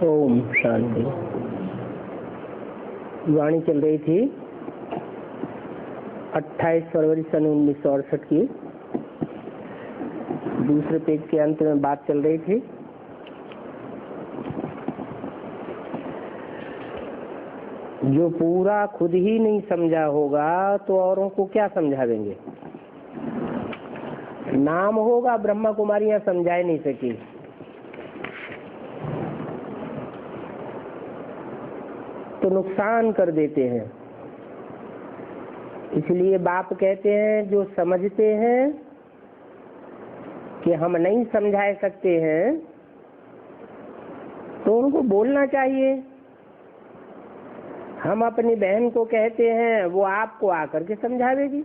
ओम शांति। वाणी चल रही थी 28 फरवरी सन 1968 की। दूसरे पेज के अंत में बात चल रही थी जो पूरा खुद ही नहीं समझा होगा तो औरों को क्या समझा देंगे। नाम होगा, ब्रह्मा कुमारियां समझा नहीं सकी। तो नुकसान कर देते हैं। इसलिए बाप कहते हैं जो समझते हैं कि हम नहीं समझा सकते हैं तो उनको बोलना चाहिए। हम अपनी बहन को कहते हैं, वो आपको आकर के समझा देगी।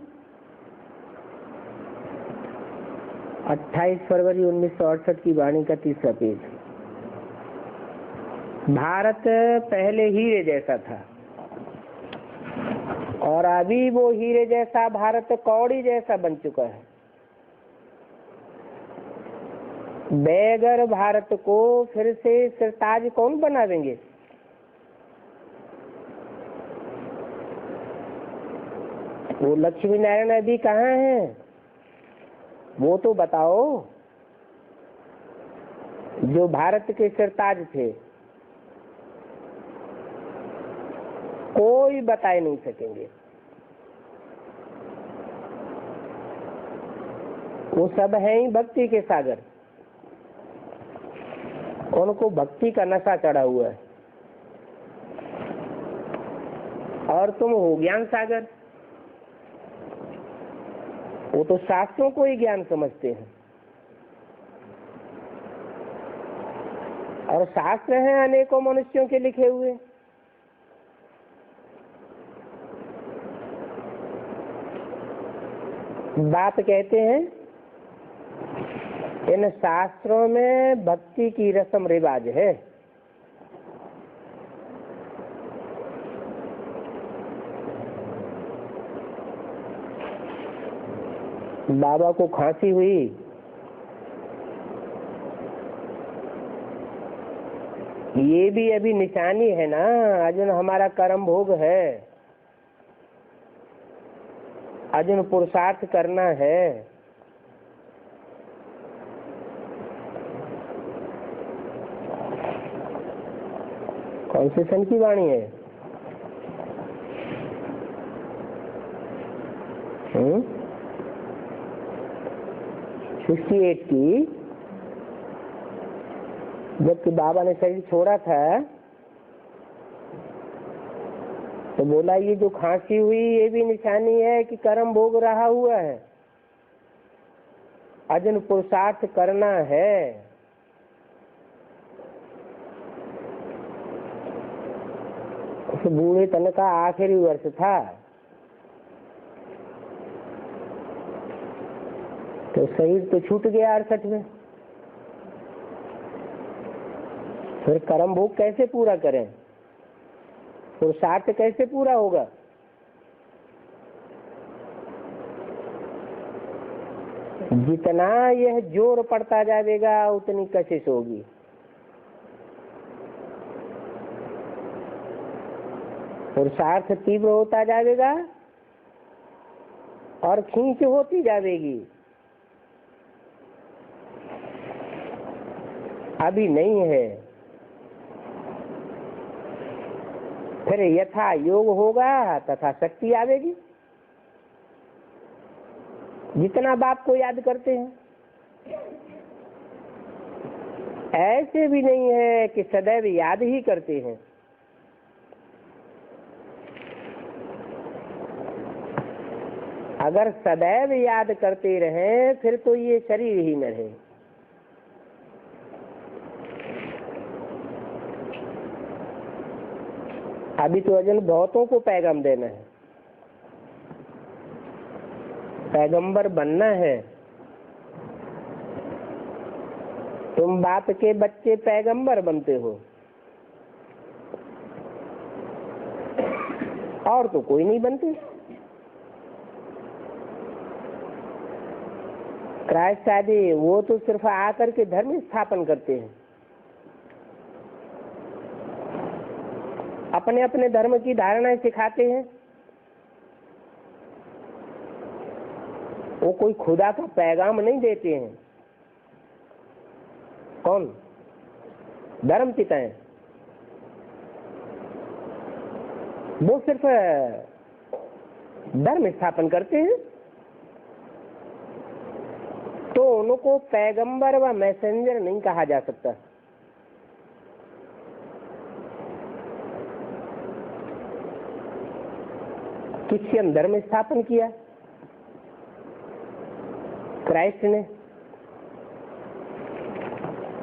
28 फरवरी 1968 की वाणी का तीसरा पेज। भारत पहले हीरे जैसा था और अभी वो हीरे जैसा भारत कौड़ी जैसा बन चुका है। बेगर भारत को फिर से सिरताज कौन बना देंगे? वो लक्ष्मी नारायण अभी कहाँ हैं? वो तो बताओ। जो भारत के सिरताज थे कोई बता नहीं सकेंगे। वो सब हैं ही भक्ति के सागर। उनको भक्ति का नशा चढ़ा हुआ है और तुम हो ज्ञान सागर। वो तो शास्त्रों को ही ज्ञान समझते हैं और शास्त्र हैं अनेकों मनुष्यों के लिखे हुए। बाप कहते हैं इन शास्त्रों में भक्ति की रस्म रिवाज है। बाबा को खांसी हुई, ये भी अभी निशानी है ना। अर्जुन हमारा कर्म भोग है, अर्जुन पुरुषार्थ करना है। कौन से सन की वाणी है? 68 की। जबकि बाबा ने शरीर छोड़ा था तो बोला ये जो खांसी हुई ये भी निशानी है कि कर्म भोग रहा हुआ है, अर्जुन पुरुषार्थ करना है। उस बूढ़े तन का आखिरी वर्ष था तो शरीर तो छूट गया 68 में। फिर कर्म भोग कैसे पूरा करें? पुरुषार्थ कैसे पूरा होगा? जितना यह जोर पड़ता जाएगा उतनी कशिश होगी। पुरुषार्थ तीव्र होता जाएगा और खींच होती जाएगी। अभी नहीं है। फिर यथा योग होगा तथा शक्ति आवेगी। जितना बाप को याद करते हैं ऐसे भी नहीं है कि सदैव याद ही करते हैं। अगर सदैव याद करते रहें फिर तो ये शरीर ही न रहे। अभी तो अर्जुन बहुतों को पैगाम देना है, पैगंबर बनना है। तुम बाप के बच्चे पैगंबर बनते हो और तो कोई नहीं बनते। क्राइस्ट आदि वो तो सिर्फ आकर के धर्म स्थापन करते हैं। अपने अपने धर्म की धारणाएं सिखाते हैं। वो कोई खुदा का पैगाम नहीं देते हैं। कौन? धर्म पिताएं। वो सिर्फ धर्म स्थापन करते हैं। तो उनको पैगंबर व मैसेंजर नहीं कहा जा सकता। क्रिश्चियन धर्म स्थापन किया क्राइस्ट ने।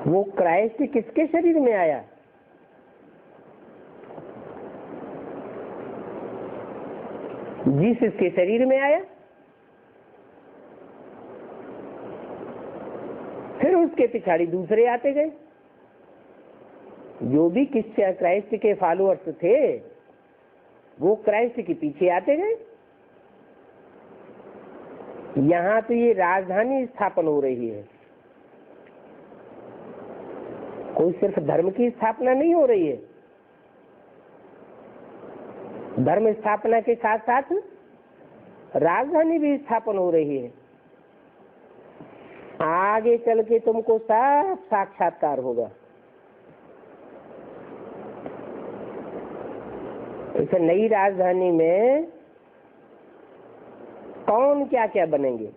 वो क्राइस्ट किसके शरीर में आया? जीसस के शरीर में आया। फिर उसके पिछाड़ी दूसरे आते गए। जो भी क्रिश्चियन क्राइस्ट के फॉलोअर्स थे वो क्राइस्ट के पीछे आते गए। यहाँ तो ये राजधानी स्थापन हो रही है। कोई सिर्फ धर्म की स्थापना नहीं हो रही है। धर्म स्थापना के साथ साथ राजधानी भी स्थापन हो रही है। आगे चल के तुमको सब साक्षात्कार होगा। इस नई राजधानी में कौन क्या क्या बनेंगे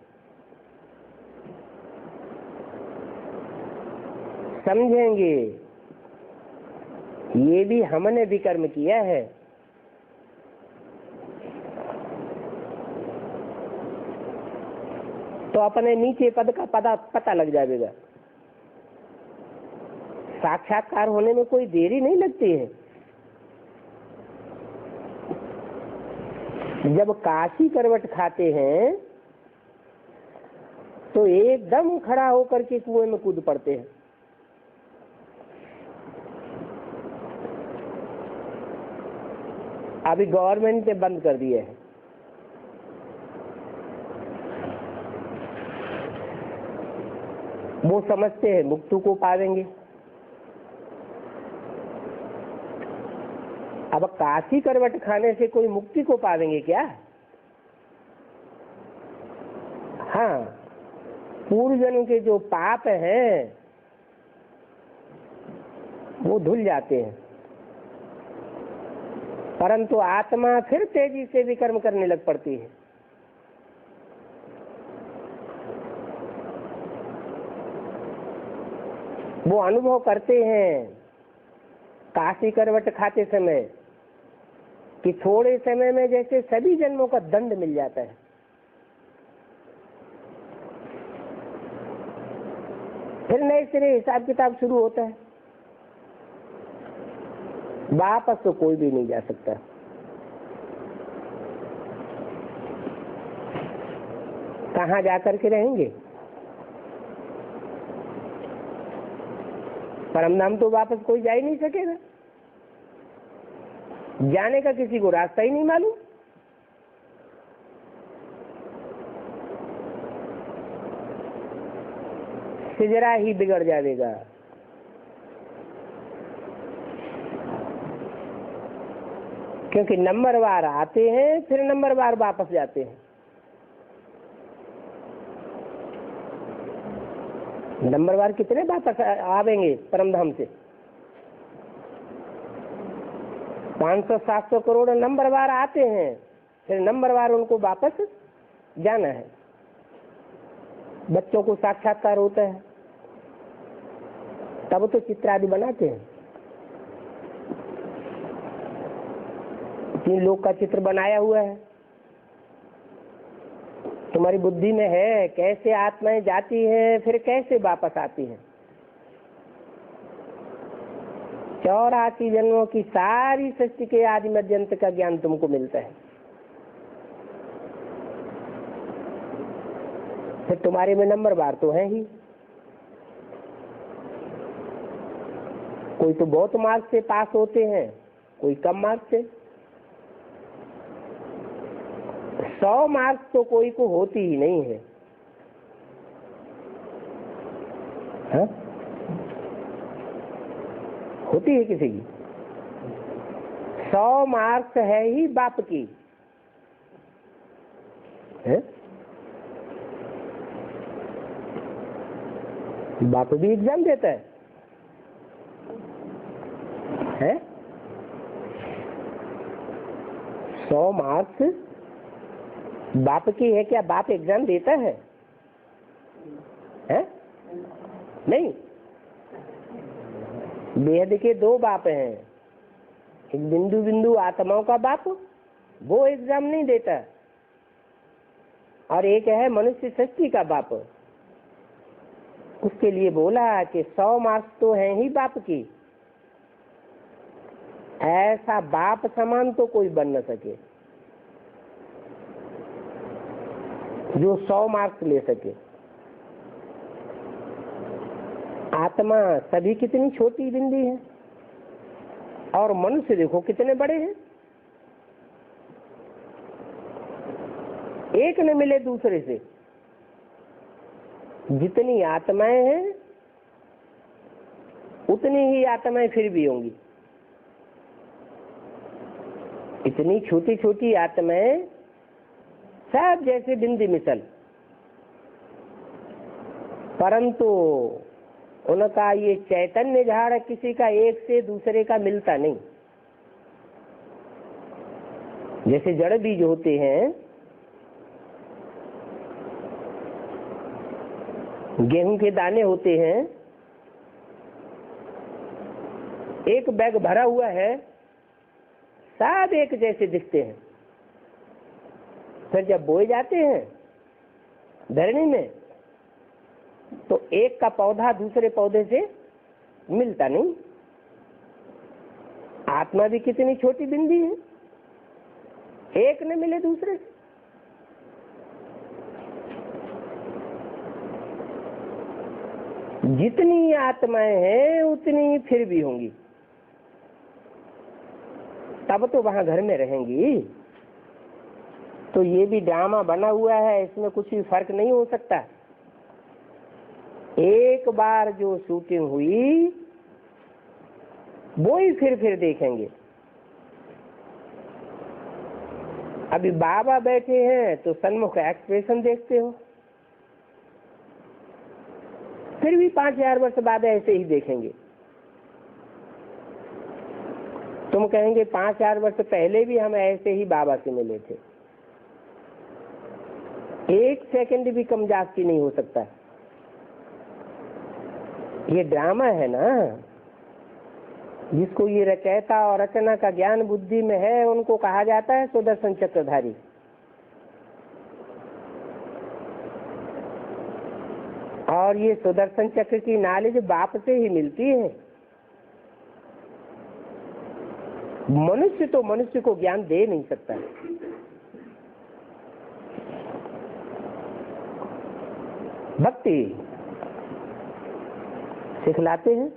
समझेंगे। ये भी हमने विकर्म किया है। तो अपने नीचे पद का पता लग जाएगा। साक्षात्कार होने में कोई देरी नहीं लगती है। जब काशी करवट खाते हैं तो एकदम खड़ा होकर के कुएं में कूद पड़ते हैं। अभी गवर्नमेंट ने बंद कर दिए है। वो समझते हैं मुक्ति को पावेंगे। अब काशी करवट खाने से कोई मुक्ति को पावेंगे क्या? हाँ, पूर्वजन्म के जो पाप हैं वो धुल जाते हैं, परंतु आत्मा फिर तेजी से विकर्म करने लग पड़ती है। वो अनुभव करते हैं काशी करवट खाते समय कि थोड़े समय में जैसे सभी जन्मों का दंड मिल जाता है। फिर नए सिरे हिसाब किताब शुरू होता है। वापस तो कोई भी नहीं जा सकता। कहाँ जाकर के रहेंगे? परमधाम तो वापस कोई जा ही नहीं सकेगा। जाने का किसी को रास्ता ही नहीं मालूम। सिजरा ही बिगड़ जाएगा। क्योंकि नंबरवार आते हैं फिर नंबरवार वापस जाते हैं। नंबरवार कितने वापस आवेंगे परमधाम से? 500-700 करोड़ नंबरवार आते हैं, फिर नंबरवार उनको वापस जाना है। बच्चों को साक्षात्कार होता है तब तो चित्र आदि बनाते हैं। 3 लोग का चित्र बनाया हुआ है। तुम्हारी बुद्धि में है कैसे आत्माएं जाती हैं फिर कैसे वापस आती हैं। 84 जन्मों की सारी सृष्टि के आदि मध्यंत का ज्ञान तुमको मिलता है। फिर तुम्हारे में नंबरवार तो है ही। कोई तो बहुत मार्क्स से पास होते हैं, कोई कम मार्क्स से। 100 मार्क्स तो कोई को होती ही नहीं है। हाँ? होती है किसी की 100 मार्क्स है ही बाप की है? बाप भी एग्जाम देता है? 100 मार्क्स बाप की है क्या? बाप एग्जाम देता है? नहीं। बेहद के 2 बाप हैं, एक बिंदु बिंदु आत्माओं का बाप, वो एग्जाम नहीं देता, और एक है मनुष्य सृष्टि का बाप। उसके लिए बोला कि 100 मार्क्स तो हैं ही बाप की, ऐसा बाप समान तो कोई बन न सके जो 100 मार्क्स ले सके। आत्मा सभी कितनी छोटी बिंदी है, और मनुष्य देखो कितने बड़े हैं। एक न मिले दूसरे से। जितनी आत्माएं हैं उतनी ही आत्माएं फिर भी होंगी। इतनी छोटी छोटी आत्माएं सब जैसे बिंदी मिसल, परंतु उनका ये चैतन्य झाड़ किसी का एक से दूसरे का मिलता नहीं। जैसे जड़ बीज होते हैं, गेहूं के दाने होते हैं, एक बैग भरा हुआ है, सब एक जैसे दिखते हैं, फिर जब बोए जाते हैं धरनी में तो एक का पौधा दूसरे पौधे से मिलता नहीं। आत्मा भी कितनी छोटी बिंदी है, एक न मिले दूसरे से। जितनी आत्माएं हैं उतनी फिर भी होंगी, तब तो वहां घर में रहेंगी। तो ये भी ड्रामा बना हुआ है, इसमें कुछ भी फर्क नहीं हो सकता। एक बार जो शूटिंग हुई वो ही फिर देखेंगे। अभी बाबा बैठे हैं तो सन्मुख एक्सप्रेशन देखते हो, फिर भी 5000 वर्ष बाद ऐसे ही देखेंगे। तुम कहेंगे 5000 वर्ष पहले भी हम ऐसे ही बाबा से मिले थे। 1 सेकंड भी कम जास्ती नहीं हो सकता। ये ड्रामा है ना, जिसको ये रचयिता और रचना का ज्ञान बुद्धि में है उनको कहा जाता है सुदर्शन चक्रधारी। और ये सुदर्शन चक्र की नॉलेज बाप से ही मिलती है। मनुष्य तो मनुष्य को ज्ञान दे नहीं सकता। भक्ति सिखलाते हैं,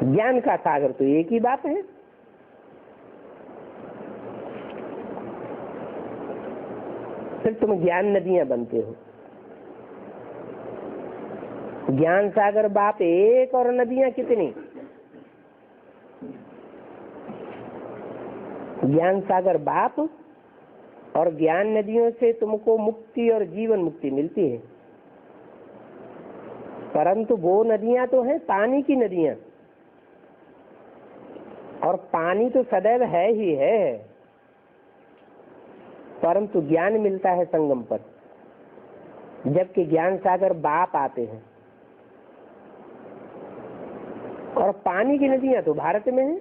ज्ञान का सागर तो एक ही बात है। फिर तुम ज्ञान नदियां बनते हो। ज्ञान सागर बाप एक और नदियां कितनी। ज्ञान सागर बाप और ज्ञान नदियों से तुमको मुक्ति और जीवन मुक्ति मिलती है, परंतु वो नदियां तो हैं पानी की नदियां, और पानी तो सदैव है ही है, परंतु ज्ञान मिलता है संगम पर, जबकि ज्ञान सागर बाप आते हैं। और पानी की नदियां तो भारत में है।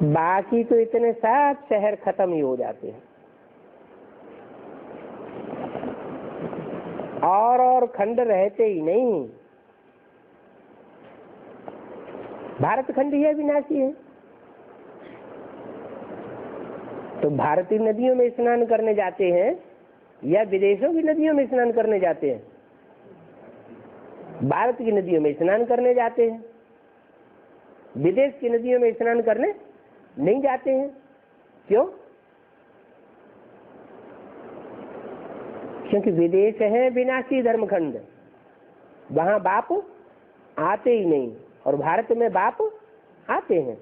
बाकी तो इतने सब शहर खत्म ही हो जाते हैं, और खंड रहते ही नहीं। भारत खंड ही विनाशी है। तो भारतीय नदियों में स्नान करने जाते हैं या विदेशों की नदियों में स्नान करने जाते हैं? भारत की नदियों में स्नान करने जाते हैं, विदेश की नदियों में स्नान करने नहीं जाते हैं। क्यों? क्योंकि विदेश है विनाशी धर्मखंड, वहां बाप आते ही नहीं, और भारत में बाप आते हैं।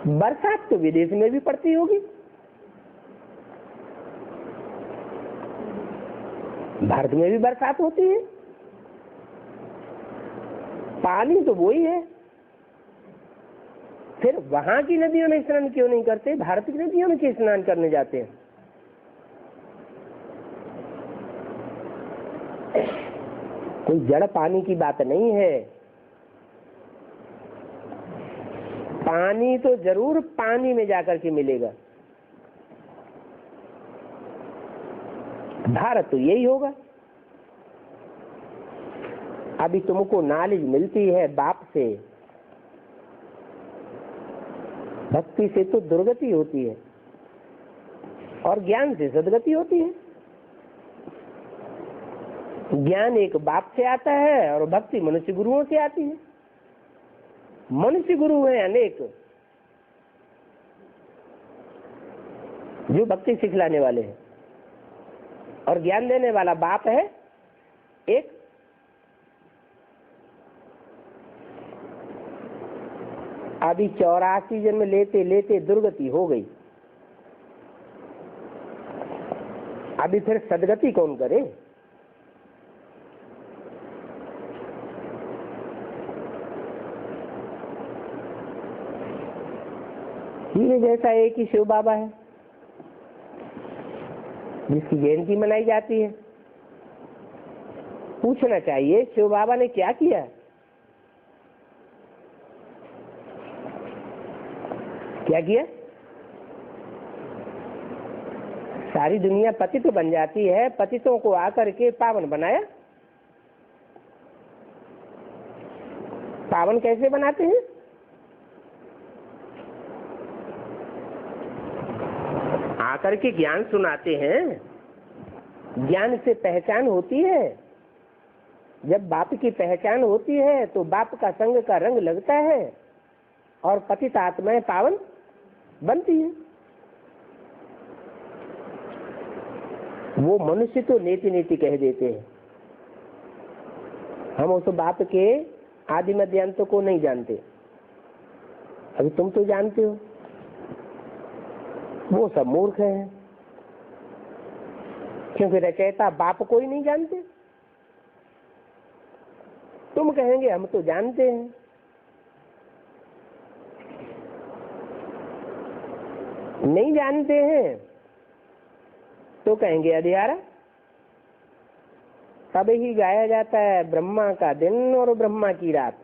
बरसात तो विदेश में भी पड़ती होगी, भारत में भी बरसात होती है, पानी तो वही है। फिर वहां की नदियों में स्नान क्यों नहीं करते, भारत की नदियों में क्यों स्नान करने जाते हैं? कोई जड़ पानी की बात नहीं है। पानी तो जरूर पानी में जाकर के मिलेगा, भारत तो यही होगा। अभी तुमको नॉलेज मिलती है बाप से, भक्ति से तो दुर्गति होती है और ज्ञान से सदगति होती है। ज्ञान एक बाप से आता है और भक्ति मनुष्य गुरुओं से आती है। मनुष्य गुरु है अनेक जो भक्ति सिखलाने वाले हैं, और ज्ञान देने वाला बाप है एक। अभी 84 जन्म लेते लेते दुर्गति हो गई, अभी फिर सदगति कौन करे? ये जैसा एक ही शिव बाबा है जिसकी जयंती मनाई जाती है। पूछना चाहिए शिव बाबा ने क्या किया? क्या किया? सारी दुनिया पतित बन जाती है, पतितों को आकर के पावन बनाया। पावन कैसे बनाते हैं? आकर के ज्ञान सुनाते हैं, ज्ञान से पहचान होती है। जब बाप की पहचान होती है तो बाप का संग का रंग लगता है और पतित आत्माएं पावन बनती है। वो मनुष्य तो नीति नीति कह देते हैं, हम उस बाप के आदि मध्य अंत को नहीं जानते। अभी तुम तो जानते हो, वो सब मूर्ख हैं, क्योंकि रचयिता बाप को ही नहीं जानते। तुम कहेंगे हम तो जानते हैं, नहीं जानते हैं तो कहेंगे अधियारा। तब ही गाया जाता है ब्रह्मा का दिन और ब्रह्मा की रात।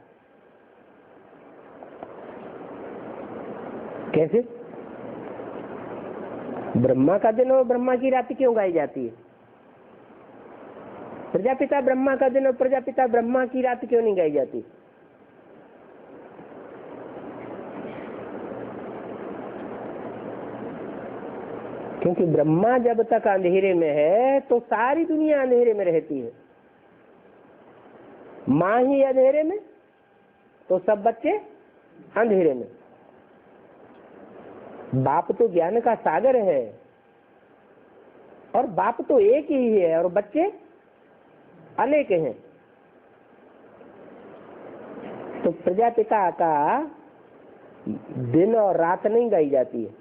कैसे? ब्रह्मा का दिन और ब्रह्मा की रात क्यों गाई जाती है? प्रजापिता ब्रह्मा का दिन और प्रजापिता ब्रह्मा की रात क्यों नहीं गाई जाती? क्योंकि ब्रह्मा जब तक अंधेरे में है तो सारी दुनिया अंधेरे में रहती है। माँ ही अंधेरे में तो सब बच्चे अंधेरे में। बाप तो ज्ञान का सागर है और बाप तो एक ही है और बच्चे अनेक हैं। तो प्रजापिता का दिन और रात नहीं गाई जाती है,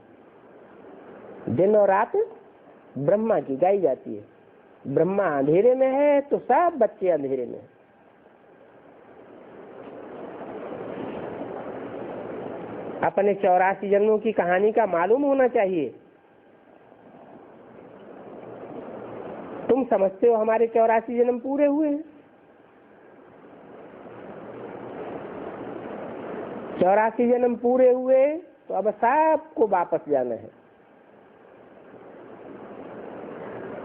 दिन और रात ब्रह्मा की गाई जाती है। ब्रह्मा अंधेरे में है तो सब बच्चे अंधेरे में है। अपने 84 जन्मों की कहानी का मालूम होना चाहिए। तुम समझते हो हमारे 84 जन्म पूरे हुए हैं? 84 जन्म पूरे हुए तो अब सबको वापस जाना है।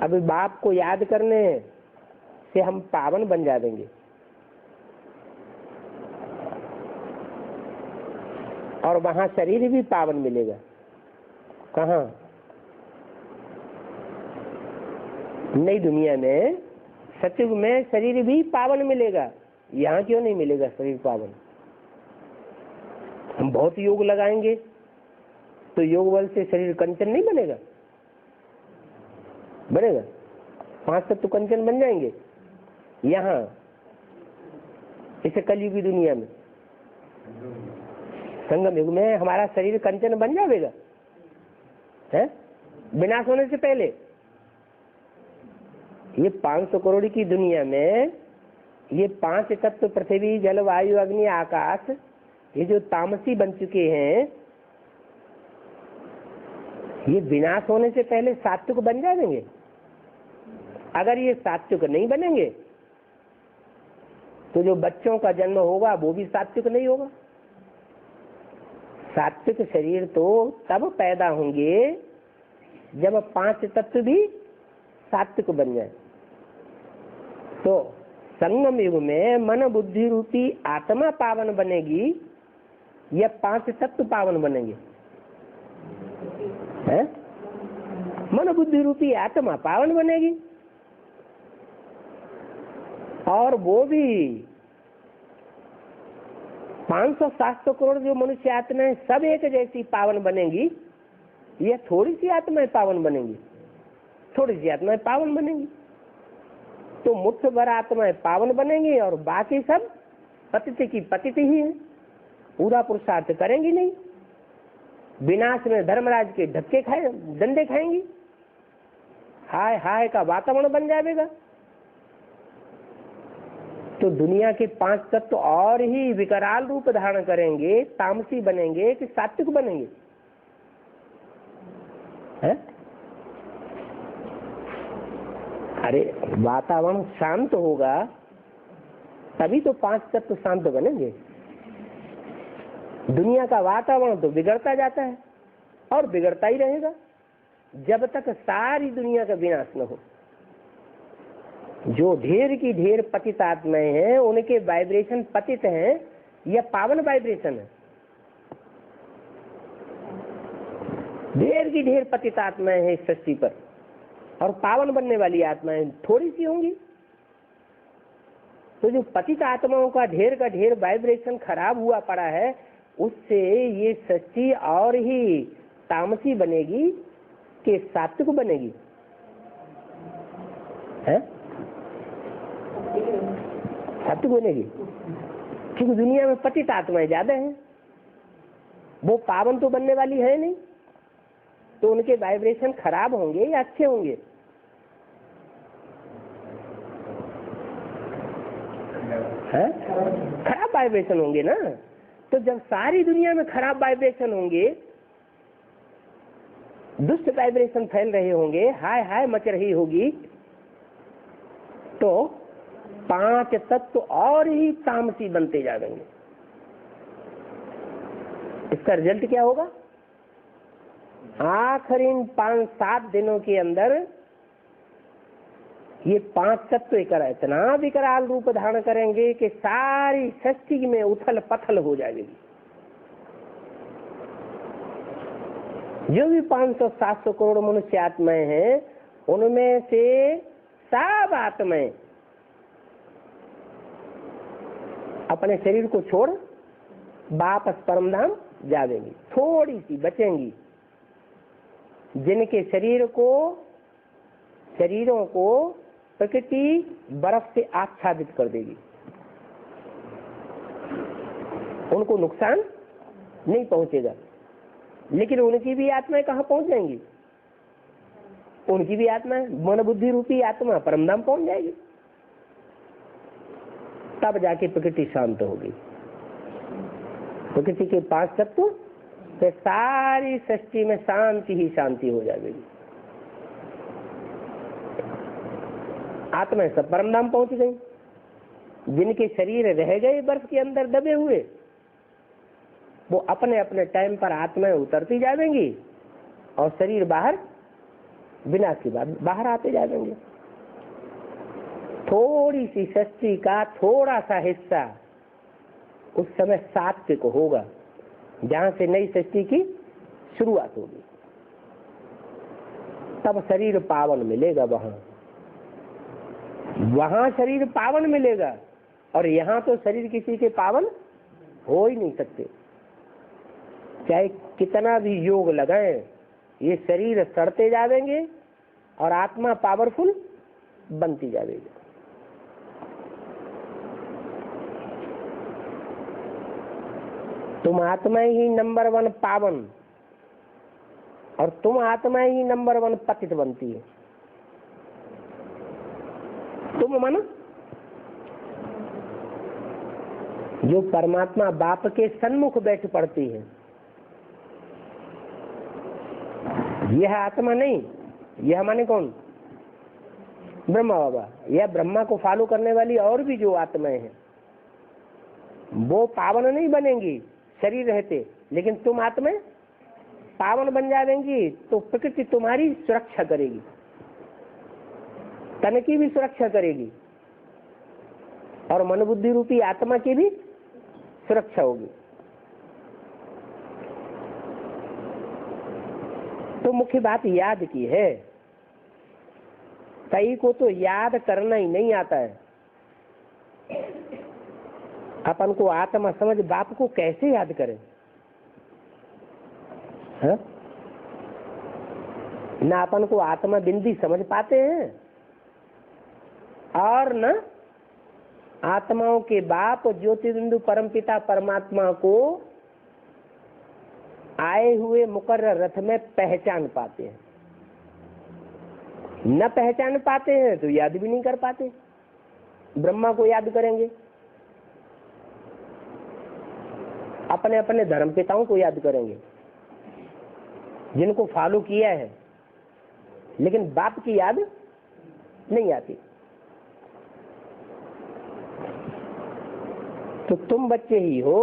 अभी बाप को याद करने से हम पावन बन जाएंगे। और वहां शरीर भी पावन मिलेगा। कहाँ? नई दुनिया में सतयुग में शरीर भी पावन मिलेगा। यहाँ क्यों नहीं मिलेगा शरीर पावन? हम बहुत योग लगाएंगे तो योग बल से शरीर कंचन नहीं बनेगा। बनेगा, 5 तत्व कंचन बन जाएंगे यहाँ इसे कलयुग की दुनिया में। संगम युग में हमारा शरीर कंचन बन जाएगा है विनाश होने से पहले। ये 500 करोड़ की दुनिया में ये 5 तत्व पृथ्वी जल वायु अग्नि आकाश, ये जो तामसी बन चुके हैं, ये विनाश होने से पहले सात्विक बन जाएंगे। अगर ये सात्विक नहीं बनेंगे तो जो बच्चों का जन्म होगा वो भी सात्विक नहीं होगा। सात्विक शरीर तो तब पैदा होंगे जब 5 तत्व भी सात्विक बन जाए। तो संगम युग में मन बुद्धि रूपी आत्मा पावन बनेगी या 5 तत्व पावन बनेंगे? है? मन बुद्धि रूपी आत्मा पावन बनेगी, और वो भी 500-700 करोड़ जो मनुष्य आत्माएं सब एक जैसी पावन बनेंगी, या थोड़ी सी आत्माएं पावन बनेंगी? थोड़ी सी आत्माएं पावन बनेंगी। तो मुट्ठ भर आत्माएं पावन बनेंगी और बाकी सब पतित की पतित ही है, पूरा पुरुषार्थ करेंगी नहीं। विनाश में धर्मराज के धक्के खाए, डंडे खाएंगी, हाय हाय का वातावरण बन जाएगा। तो दुनिया के 5 तत्व और ही विकराल रूप धारण करेंगे, तामसी बनेंगे कि सात्विक बनेंगे? है? अरे वातावरण शांत होगा तभी तो 5 तत्व शांत बनेंगे। दुनिया का वातावरण तो बिगड़ता जाता है और बिगड़ता ही रहेगा जब तक सारी दुनिया का विनाश न हो। जो ढेर की ढेर पतित आत्माएं हैं उनके वाइब्रेशन पतित हैं या पावन वाइब्रेशन है? ढेर की ढेर पतित आत्माएं हैं इस सृष्टि पर, और पावन बनने वाली आत्माएं थोड़ी सी होंगी। तो जो पतित आत्माओं का ढेर वाइब्रेशन खराब हुआ पड़ा है, उससे ये सृष्टि और ही तामसी बनेगी कि सात्विक बनेगी? है? सात्विक बनेगी, क्योंकि दुनिया में पतित आत्माएं ज्यादा हैं, वो पावन तो बनने वाली है नहीं। तो उनके वाइब्रेशन खराब होंगे या अच्छे होंगे? खराब वाइब्रेशन होंगे ना। तो जब सारी दुनिया में खराब वाइब्रेशन होंगे, दुष्ट वाइब्रेशन फैल रहे होंगे, हाय हाय मच रही होगी, तो 5 तत्व और ही तामसी बनते जाएंगे। इसका रिजल्ट क्या होगा? आखिरी 5-7 दिनों के अंदर ये 5 तत्व इतना विकराल रूप धारण करेंगे कि सारी सृष्टि में उथल पथल हो जाएगी। जो भी 500-700 करोड़ मनुष्य आत्माएं हैं, उनमें से सब आत्माएं अपने शरीर को छोड़ वापस परमधाम जाएंगी। थोड़ी सी बचेंगी जिनके शरीरों को प्रकृति बर्फ से आच्छादित कर देगी, उनको नुकसान नहीं पहुंचेगा। लेकिन उनकी भी आत्माएं कहाँ पहुंच जाएंगी? उनकी भी आत्मा मन बुद्धि रूपी आत्मा परमधाम पहुंच जाएगी। तब जाके प्रकृति शांत होगी। प्रकृति के 5 तत्व तो सारी सृष्टि में शांति ही शांति हो जाएगी। आत्माएं सब परमधाम पहुंच गई। जिनके शरीर रह गए बर्फ के अंदर दबे हुए, वो अपने अपने टाइम पर आत्माएं उतरती जाएंगी और शरीर बाहर विनाश के बाद बाहर आते जाएंगे। थोड़ी सी सृष्टि का थोड़ा सा हिस्सा उस समय सात्विक होगा, जहां से नई सृष्टि की शुरुआत होगी। तब शरीर पावन मिलेगा, वहां शरीर पावन मिलेगा। और यहाँ तो शरीर किसी के पावन हो ही नहीं सकते, चाहे कितना भी योग लगाएं, ये शरीर सड़ते जाएंगे और आत्मा पावरफुल बनती जाएगी। तुम आत्मा ही नंबर 1 पावन और तुम आत्मा ही नंबर 1 पतित बनती है। तुम मन जो परमात्मा बाप के सन्मुख बैठ पड़ती है, यह आत्मा नहीं, यह माने कौन? ब्रह्मा बाबा। यह ब्रह्मा को फॉलो करने वाली और भी जो आत्माएं हैं वो पावन नहीं बनेंगी शरीर रहते, लेकिन तुम आत्मा पावन बन जाएंगी तो प्रकृति तुम्हारी सुरक्षा करेगी, तन की भी सुरक्षा करेगी और मन बुद्धि रूपी आत्मा की भी सुरक्षा होगी। तो मुख्य बात याद की है। कई को तो याद करना ही नहीं आता है। अपन को आत्मा समझ बाप को कैसे याद करें? है? ना अपन को आत्मा बिंदी समझ पाते हैं और न आत्माओं के बाप ज्योति बिंदु परमपिता परमात्मा को आए हुए मुकर्रर रथ में पहचान पाते हैं। न पहचान पाते हैं तो याद भी नहीं कर पाते। ब्रह्मा को याद करेंगे, अपने अपने धर्म पिताओं को याद करेंगे जिनको फॉलो किया है, लेकिन बाप की याद नहीं आती। तो तुम बच्चे ही हो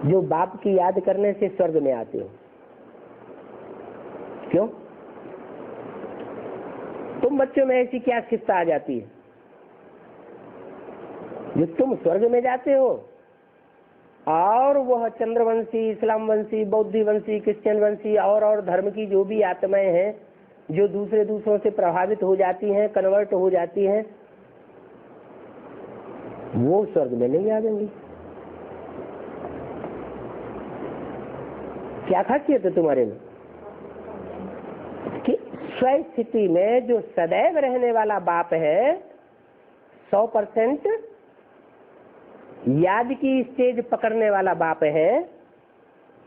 जो बाप की याद करने से स्वर्ग में आते हो। क्यों? तुम बच्चों में ऐसी क्या शिक्षा आ जाती है जो तुम स्वर्ग में जाते हो और वह चंद्रवंशी, इस्लाम वंशी, बौद्धी वंशी, क्रिश्चियन वंशी और धर्म की जो भी आत्माएं हैं जो दूसरों से प्रभावित हो जाती हैं, कन्वर्ट हो जाती हैं, वो स्वर्ग में नहीं आ जाएंगी। क्या खासियत है तुम्हारे में कि स्व स्थिति में जो सदैव रहने वाला बाप है, 100% याद की स्टेज पकड़ने वाला बाप है,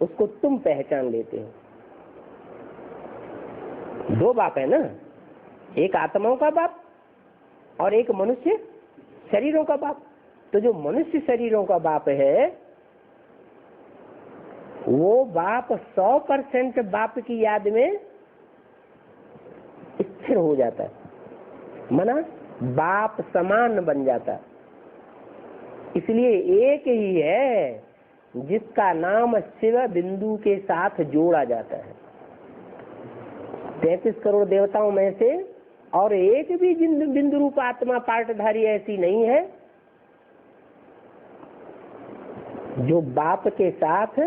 उसको तुम पहचान लेते हो। 2 बाप है ना, एक आत्माओं का बाप और एक मनुष्य शरीरों का बाप। तो जो मनुष्य शरीरों का बाप है वो बाप 100% बाप की याद में स्थिर हो जाता है, माना बाप समान बन जाता है। इसलिए एक ही है जिसका नाम शिव बिंदु के साथ जोड़ा जाता है। 33 करोड़ देवताओं में से और एक भी बिंदु रूप आत्मा पार्टधारी ऐसी नहीं है जो बाप के साथ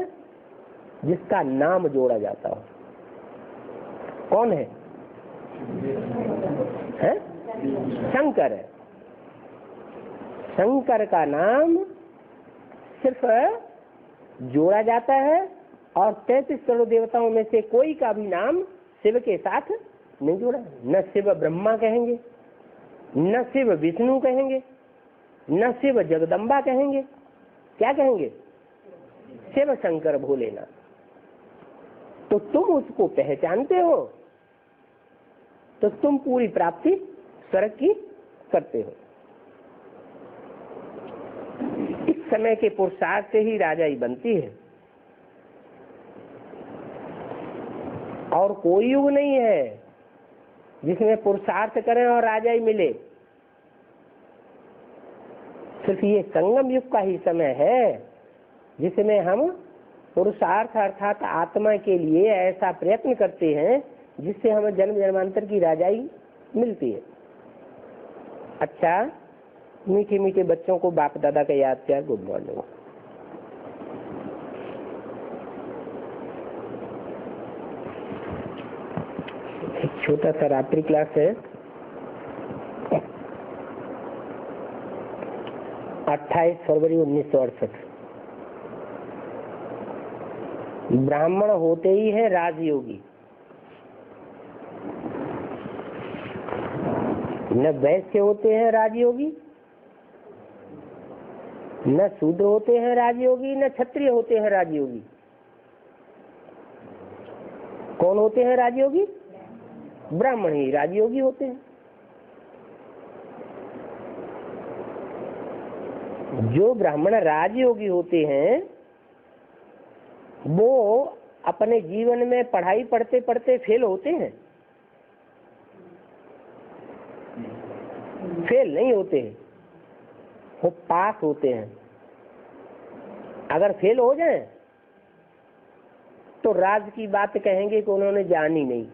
जिसका नाम जोड़ा जाता हो। कौन है? शंकर है। शंकर का नाम सिर्फ जोड़ा जाता है और 33 करोड़ देवताओं में से कोई का भी नाम शिव के साथ नहीं जोड़ा। न शिव ब्रह्मा कहेंगे, न शिव विष्णु कहेंगे, न शिव जगदम्बा कहेंगे। क्या कहेंगे? शिव शंकर भोलेनाथ। तो तुम उसको पहचानते हो तो तुम पूरी प्राप्ति स्वर्ग की करते हो। इस समय के पुरुषार्थ से ही राजाई बनती है और कोई युग नहीं है जिसमें पुरुषार्थ करें और राजाई मिले। सिर्फ ये संगम युग का ही समय है जिसमें हम पुरुषार्थ अर्थात आत्मा के लिए ऐसा प्रयत्न करते हैं जिससे हमें जन्म जन्मांतर की राजाई मिलती है। अच्छा, मीठे मीठे बच्चों को बाप दादा का याद किया। Good morning. एक छोटा सा रात्रि क्लास है। 28 फरवरी 1968। ब्राह्मण होते ही है राजयोगी। न वैश्य होते हैं राजयोगी, न शूद्र होते हैं राजयोगी, न क्षत्रिय होते हैं राजयोगी। कौन होते हैं राजयोगी? ब्राह्मण ही राजयोगी होते हैं। जो ब्राह्मण राजयोगी होते हैं वो अपने जीवन में पढ़ाई पढ़ते पढ़ते फेल होते हैं? फेल नहीं होते हैं, वो पास होते हैं। अगर फेल हो जाए तो राज की बात कहेंगे कि उन्होंने जानी नहीं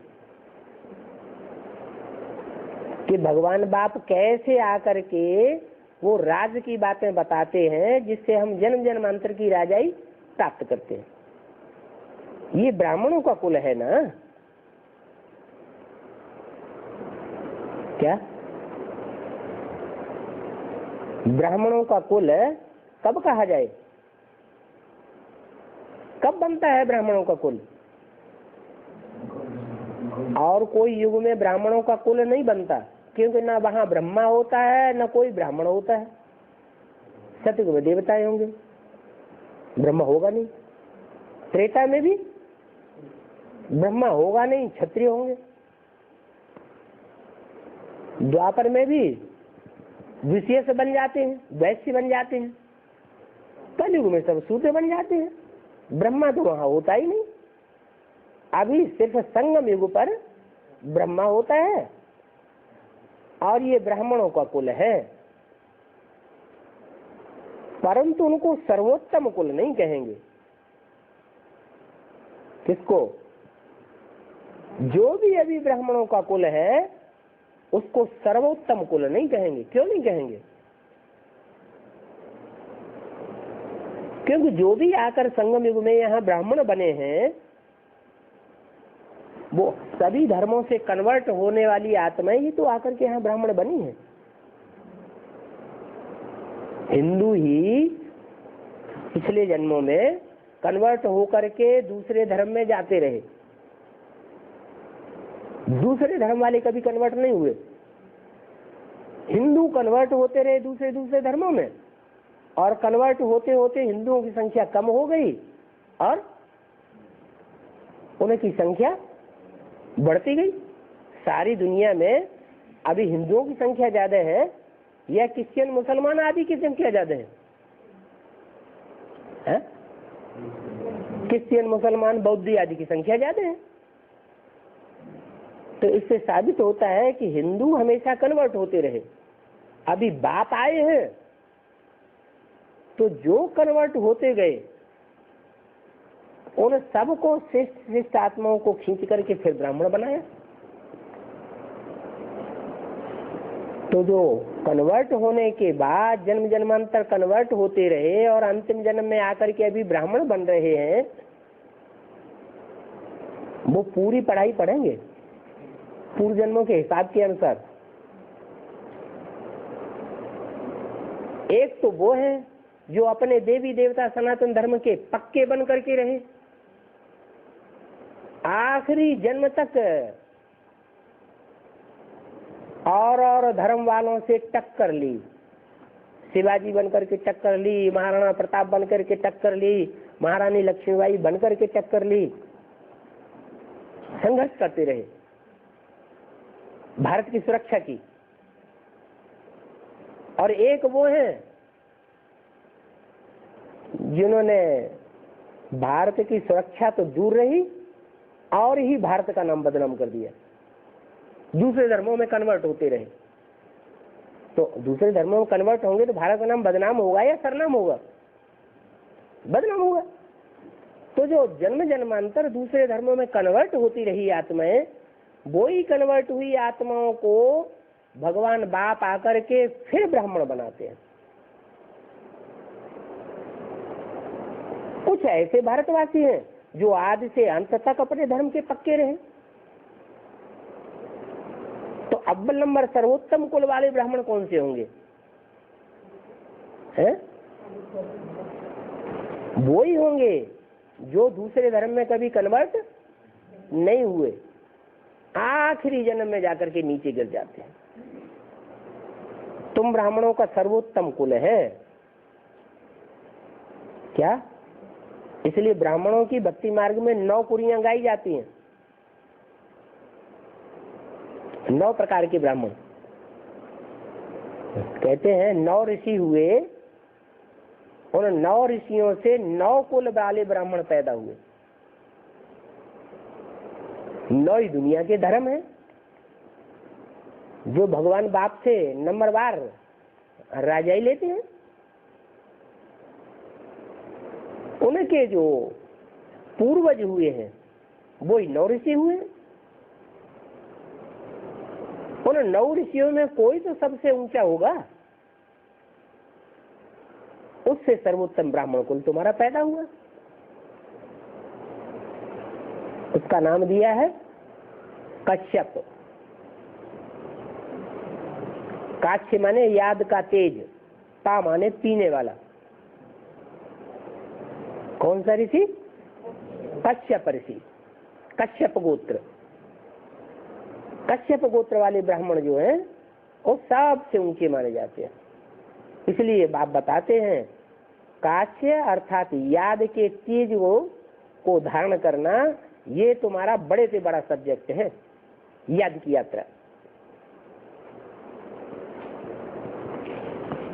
कि भगवान बाप कैसे आकर के वो राज की बातें बताते हैं जिससे हम जन्म जन्मांतर की राजाई प्राप्त करते हैं। ये ब्राह्मणों का कुल है ना? क्या ब्राह्मणों का कुल कब कहा जाए? कब बनता है ब्राह्मणों का कुल? और कोई युग में ब्राह्मणों का कुल नहीं बनता, क्योंकि ना वहां ब्रह्मा होता है ना कोई ब्राह्मण होता है। सतयुग में देवताएं होंगे, ब्रह्मा होगा नहीं। त्रेता में भी ब्रह्मा होगा नहीं, क्षत्रिय होंगे। द्वापर में भी विशेष बन जाते हैं, वैश्य बन जाते हैं। कलयुग में सब शूद्र बन जाते हैं, ब्रह्मा तो वहां होता ही नहीं। अभी सिर्फ संगम युग पर ब्रह्मा होता है और ये ब्राह्मणों का कुल है, परंतु उनको सर्वोत्तम कुल नहीं कहेंगे। किसको? जो भी अभी ब्राह्मणों का कुल है उसको सर्वोत्तम कुल नहीं कहेंगे। क्यों नहीं कहेंगे? क्योंकि जो भी आकर संगम युग में यहाँ ब्राह्मण बने हैं वो सभी धर्मों से कन्वर्ट होने वाली आत्माएं ही तो आकर के यहाँ ब्राह्मण बनी है। हिंदू ही पिछले जन्मों में कन्वर्ट होकर के दूसरे धर्म में जाते रहे, दूसरे धर्म वाले कभी कन्वर्ट नहीं हुए। हिंदू कन्वर्ट होते रहे दूसरे दूसरे धर्मों में, और कन्वर्ट होते होते हिंदुओं की संख्या कम हो गई और उनकी संख्या बढ़ती गई। सारी दुनिया में अभी हिंदुओं की संख्या ज्यादा है या क्रिश्चियन मुसलमान आदि की संख्या ज्यादा है? क्रिश्चियन मुसलमान बौद्ध आदि की संख्या ज्यादा है। तो इससे साबित होता है कि हिंदू हमेशा कन्वर्ट होते रहे। अभी बाप आए हैं तो जो कन्वर्ट होते गए उन सबको श्रेष्ठ श्रेष्ठ आत्माओं को खींच करके फिर ब्राह्मण बनाया। तो जो कन्वर्ट होने के बाद जन्म जन्मांतर कन्वर्ट होते रहे और अंतिम जन्म में आकर के अभी ब्राह्मण बन रहे हैं, वो पूरी पढ़ाई पढ़ेंगे पूर्व जन्मों के हिसाब के अनुसार। एक तो वो है जो अपने देवी देवता सनातन धर्म के पक्के बन करके रहे, आखिरी जन्म तक और धर्म वालों से टक्कर ली। शिवाजी बनकर के टक्कर ली, महाराणा प्रताप बनकर के टक्कर ली, महारानी लक्ष्मीबाई बनकर के टक्कर ली, संघर्ष करते रहे भारत की सुरक्षा की। और एक वो है जिन्होंने भारत की सुरक्षा तो दूर रही और ही भारत का नाम बदनाम कर दिया। दूसरे धर्मों में कन्वर्ट होते रहे। तो दूसरे धर्मों में कन्वर्ट होंगे तो भारत का नाम बदनाम होगा या सरनाम होगा? बदनाम होगा। तो जो जन्म जन्मांतर दूसरे धर्मों में कन्वर्ट होती रही आत्माएं, वो ही कन्वर्ट हुई आत्माओं को भगवान बाप आकर के फिर ब्राह्मण बनाते हैं। कुछ ऐसे भारतवासी हैं जो आदि से अंत तक अपने धर्म के पक्के रहे। तो अव्वल नंबर सर्वोत्तम कुल वाले ब्राह्मण कौन से होंगे? हैं? वो ही होंगे जो दूसरे धर्म में कभी कन्वर्ट नहीं हुए, आखिरी जन्म में जाकर के नीचे गिर जाते हैं। तुम ब्राह्मणों का सर्वोत्तम कुल है क्या? इसलिए ब्राह्मणों की भक्ति मार्ग में 9 कुरियां गाई जाती हैं। 9 प्रकार के ब्राह्मण कहते हैं 9 ऋषि हुए, उन 9 ऋषियों से 9 कुल वाले ब्राह्मण पैदा हुए। 9 ही दुनिया के धर्म है। जो भगवान बाप से नंबरवार राजा ही लेते हैं, उनके जो पूर्वज हुए हैं वो ही 9 ऋषि हुए। उन 9 ऋषियों में कोई तो सबसे ऊंचा होगा, उससे सर्वोत्तम ब्राह्मण कुल तुम्हारा पैदा हुआ। उसका नाम दिया है कश्यप। काश्य माने याद का तेज, पा माने पीने वाला। कौन सा ऋषि? कश्यप ऋषि, कश्यप गोत्र। कश्यप गोत्र वाले ब्राह्मण जो हैं वो सबसे ऊंचे माने जाते हैं। इसलिए बाप बताते हैं काश्य अर्थात याद के तेज को धारण करना, ये तुम्हारा बड़े से बड़ा सब्जेक्ट है, याद की यात्रा।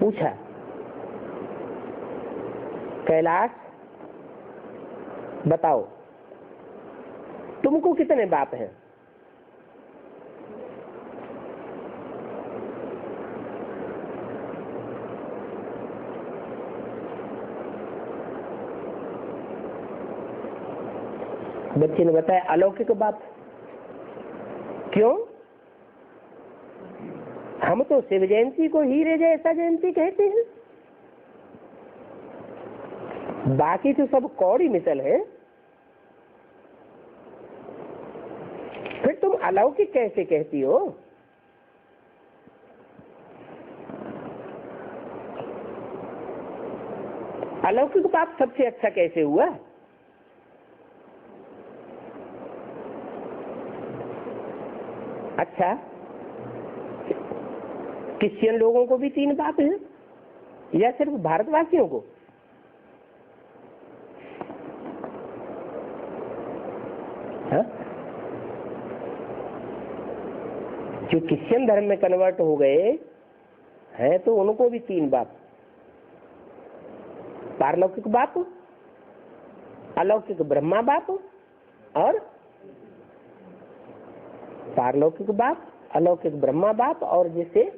पूछा कैलाश बताओ तुमको कितने बाप हैं? बच्चे ने बताया अलौकिक बाप। क्यों? हम तो शिव जयंती को हीरे जैसा जयंती कहते हैं, बाकी तो सब कौड़ी मिसल है। फिर तुम अलौकिक कैसे कहती हो? अलौकिक बाप सबसे अच्छा कैसे हुआ? अच्छा, क्रिश्चियन लोगों को भी 3 बाप हैं या सिर्फ भारतवासियों को? हा? जो क्रिश्चियन धर्म में कन्वर्ट हो गए हैं तो उनको भी 3 बाप, पारलौकिक बाप, अलौकिक ब्रह्मा बाप और पारलौकिक बाप, अलौकिक ब्रह्मा बाप और जिसे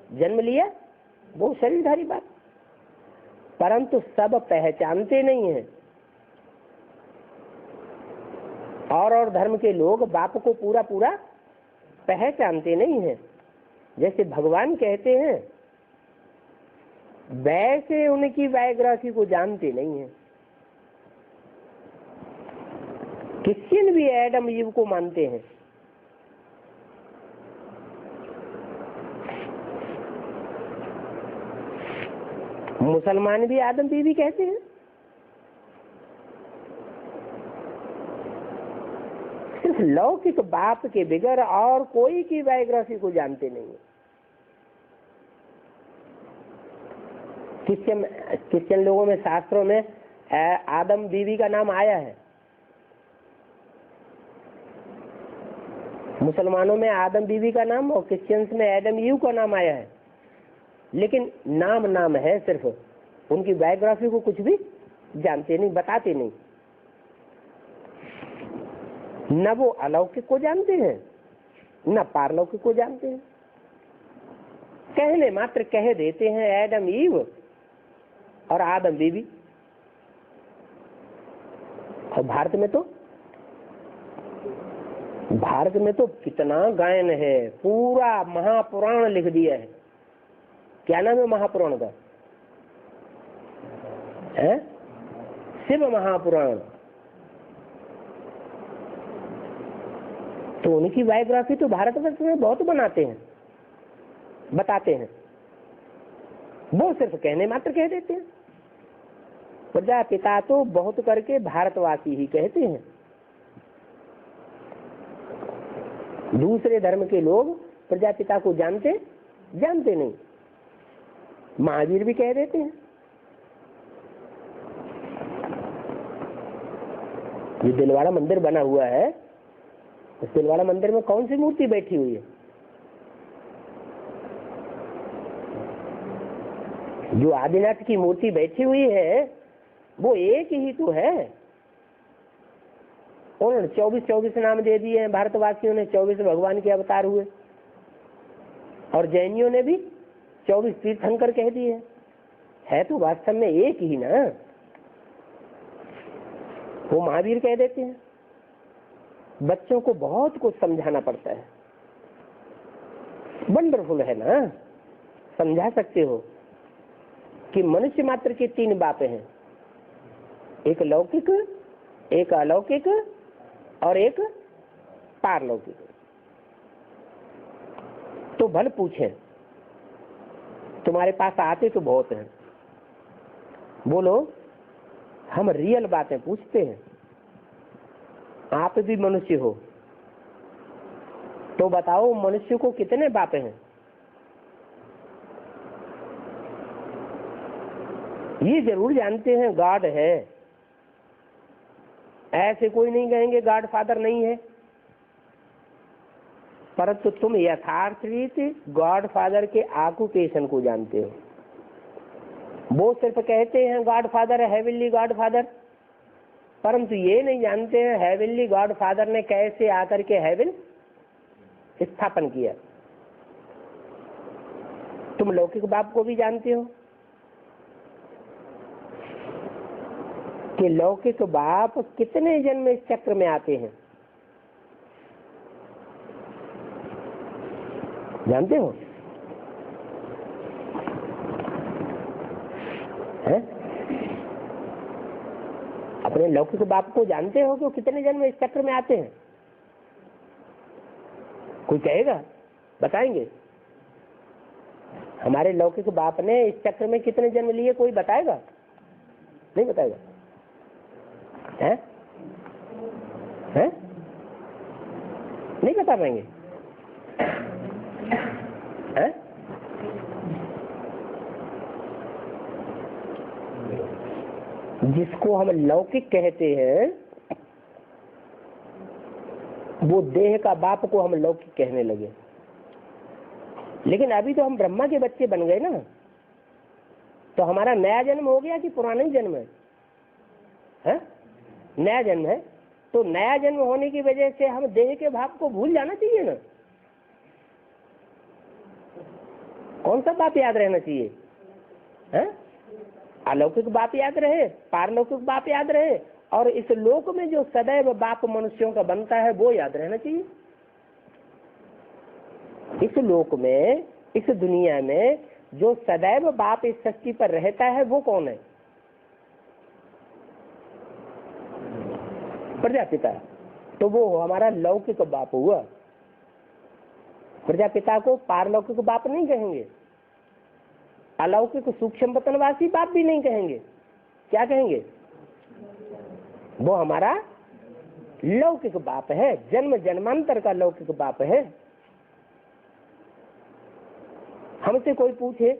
जन्म लिया वो शरीरधारी बाप। परंतु सब पहचानते नहीं हैं। और धर्म के लोग बाप को पूरा पूरा पहचानते नहीं हैं। जैसे भगवान कहते हैं वैसे उनकी बायोग्राफी को जानते नहीं हैं। क्रिश्चियन भी एडम ईव को मानते हैं, मुसलमान भी आदम बीवी कहते हैं। सिर्फ लौकिक बाप के बगैर और कोई की बायोग्राफी को जानते नहीं है। क्रिश्चियन लोगों में शास्त्रों में आदम बीवी का नाम आया है, मुसलमानों में आदम बीवी का नाम और क्रिश्चियंस में एडम ईव का नाम आया है, लेकिन नाम है, सिर्फ उनकी बायोग्राफी को कुछ भी जानते नहीं, बताते नहीं। न वो अलौकिक को जानते हैं न पारलौकिक को जानते हैं। कहने मात्र कह देते हैं एडम ईव और आदम बीवी। और भारत में तो कितना गायन है, पूरा महापुराण लिख दिया है। क्या नाम है महापुराण का? है शिव महापुराण। तो उनकी बायोग्राफी तो भारतवर्ष में बहुत बताते हैं। वो सिर्फ कहने मात्र कह देते हैं। प्रजापिता तो बहुत करके भारतवासी ही कहते हैं। दूसरे धर्म के लोग प्रजापिता को जानते नहीं। महावीर भी कह देते हैं। ये दिलवाड़ा मंदिर बना हुआ है, इस दिलवाड़ा मंदिर में कौन सी मूर्ति बैठी हुई है? जो आदिनाथ की मूर्ति बैठी हुई है वो एक ही तो है। उन्होंने 24 नाम दे दिए हैं, भारतवासियों ने 24 भगवान के अवतार हुए, और जैनियों ने भी 24 तीर्थंकर कह दिए। है तो वास्तव में एक ही ना। वो महावीर कह देते हैं। बच्चों को बहुत कुछ समझाना पड़ता है। वंडरफुल है ना, समझा सकते हो कि मनुष्य मात्र के 3 बातें हैं, एक लौकिक, एक अलौकिक और एक पारलौकिक। तो भल पूछे, तुम्हारे पास आते तो बहुत हैं, बोलो हम रियल बातें पूछते हैं। आप भी मनुष्य हो तो बताओ मनुष्य को कितने बाप हैं? ये जरूर जानते हैं गॉड है, ऐसे कोई नहीं कहेंगे गॉड फादर नहीं है, परंतु तुम यथार्थ गॉड फादर के ऑक्यूपेशन को जानते हो। वो सिर्फ कहते हैं गॉड फादर है, हेवनली गॉड फादर, परंतु ये नहीं जानते हैं हेवनली गॉड फादर ने कैसे आकर के हेवन स्थापन किया। तुम लौकिक बाप को भी जानते हो कि लौकिक बाप कितने जन्म इस चक्र में आते हैं, जानते हो? है? अपने लौकिक बाप को जानते हो कि कितने जन्म इस चक्र में आते हैं? कोई कहेगा? बताएंगे हमारे लौकिक बाप ने इस चक्र में कितने जन्म लिए? कोई बताएगा? नहीं बताएगा। है? है? नहीं बता पाएंगे। है? जिसको हम लौकिक कहते हैं वो देह का बाप को हम लौकिक कहने लगे। लेकिन अभी तो हम ब्रह्मा के बच्चे बन गए ना, तो हमारा नया जन्म हो गया कि पुराना ही जन्म है? नया जन्म है। तो नया जन्म होने की वजह से हम देह के भाव को भूल जाना चाहिए ना। कौन सा बाप याद रहना चाहिए? है? अलौकिक बाप याद रहे, पारलौकिक बाप याद रहे, और इस लोक में जो सदैव बाप मनुष्यों का बनता है वो याद रहना चाहिए। इस लोक में, इस दुनिया में जो सदैव बाप इस सृष्टि पर रहता है वो कौन है? प्रजापिता। तो वो हमारा लौकिक बाप हुआ। प्रजापिता को पारलौकिक बाप नहीं कहेंगे, अलौकिक सूक्ष्म वतनवासी बाप भी नहीं कहेंगे। क्या कहेंगे? वो हमारा लौकिक बाप है, जन्म जन्मांतर का लौकिक बाप है। हमसे कोई पूछे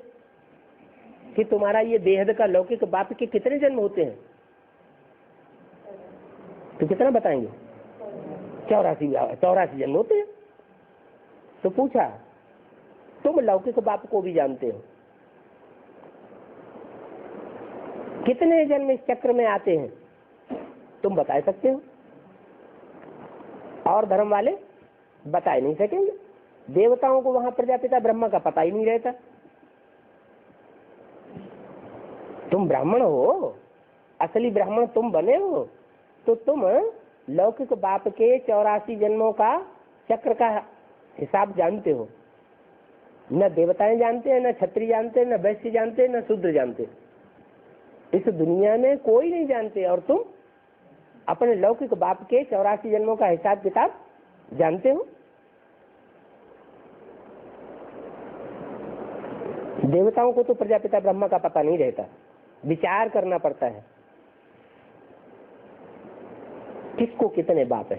कि तुम्हारा ये बेहद का लौकिक बाप के कितने जन्म होते हैं, तो कितना बताएंगे? 84 जन्म होते हैं। तो पूछा तुम लौकिक बाप को भी जानते हो, कितने जन्म इस चक्र में आते हैं तुम बता सकते हो? और धर्म वाले बता ही नहीं सकेंगे। देवताओं को वहां प्रजापिता ब्रह्मा का पता ही नहीं रहता। तुम ब्राह्मण हो, असली ब्राह्मण तुम बने हो, तो तुम लौकिक बाप के 84 जन्मों का चक्र का हिसाब जानते हो। न देवताएं जानते हैं, न क्षत्रिय जानते हैं, न वैश्य जानते हैं, न शूद्र जानते हैं। इस दुनिया में कोई नहीं जानते, और तुम अपने लौकिक बाप के 84 जन्मों का हिसाब किताब जानते हो। देवताओं को तो प्रजापिता ब्रह्मा का पता नहीं रहता, विचार करना पड़ता है किसको कितने बाप है।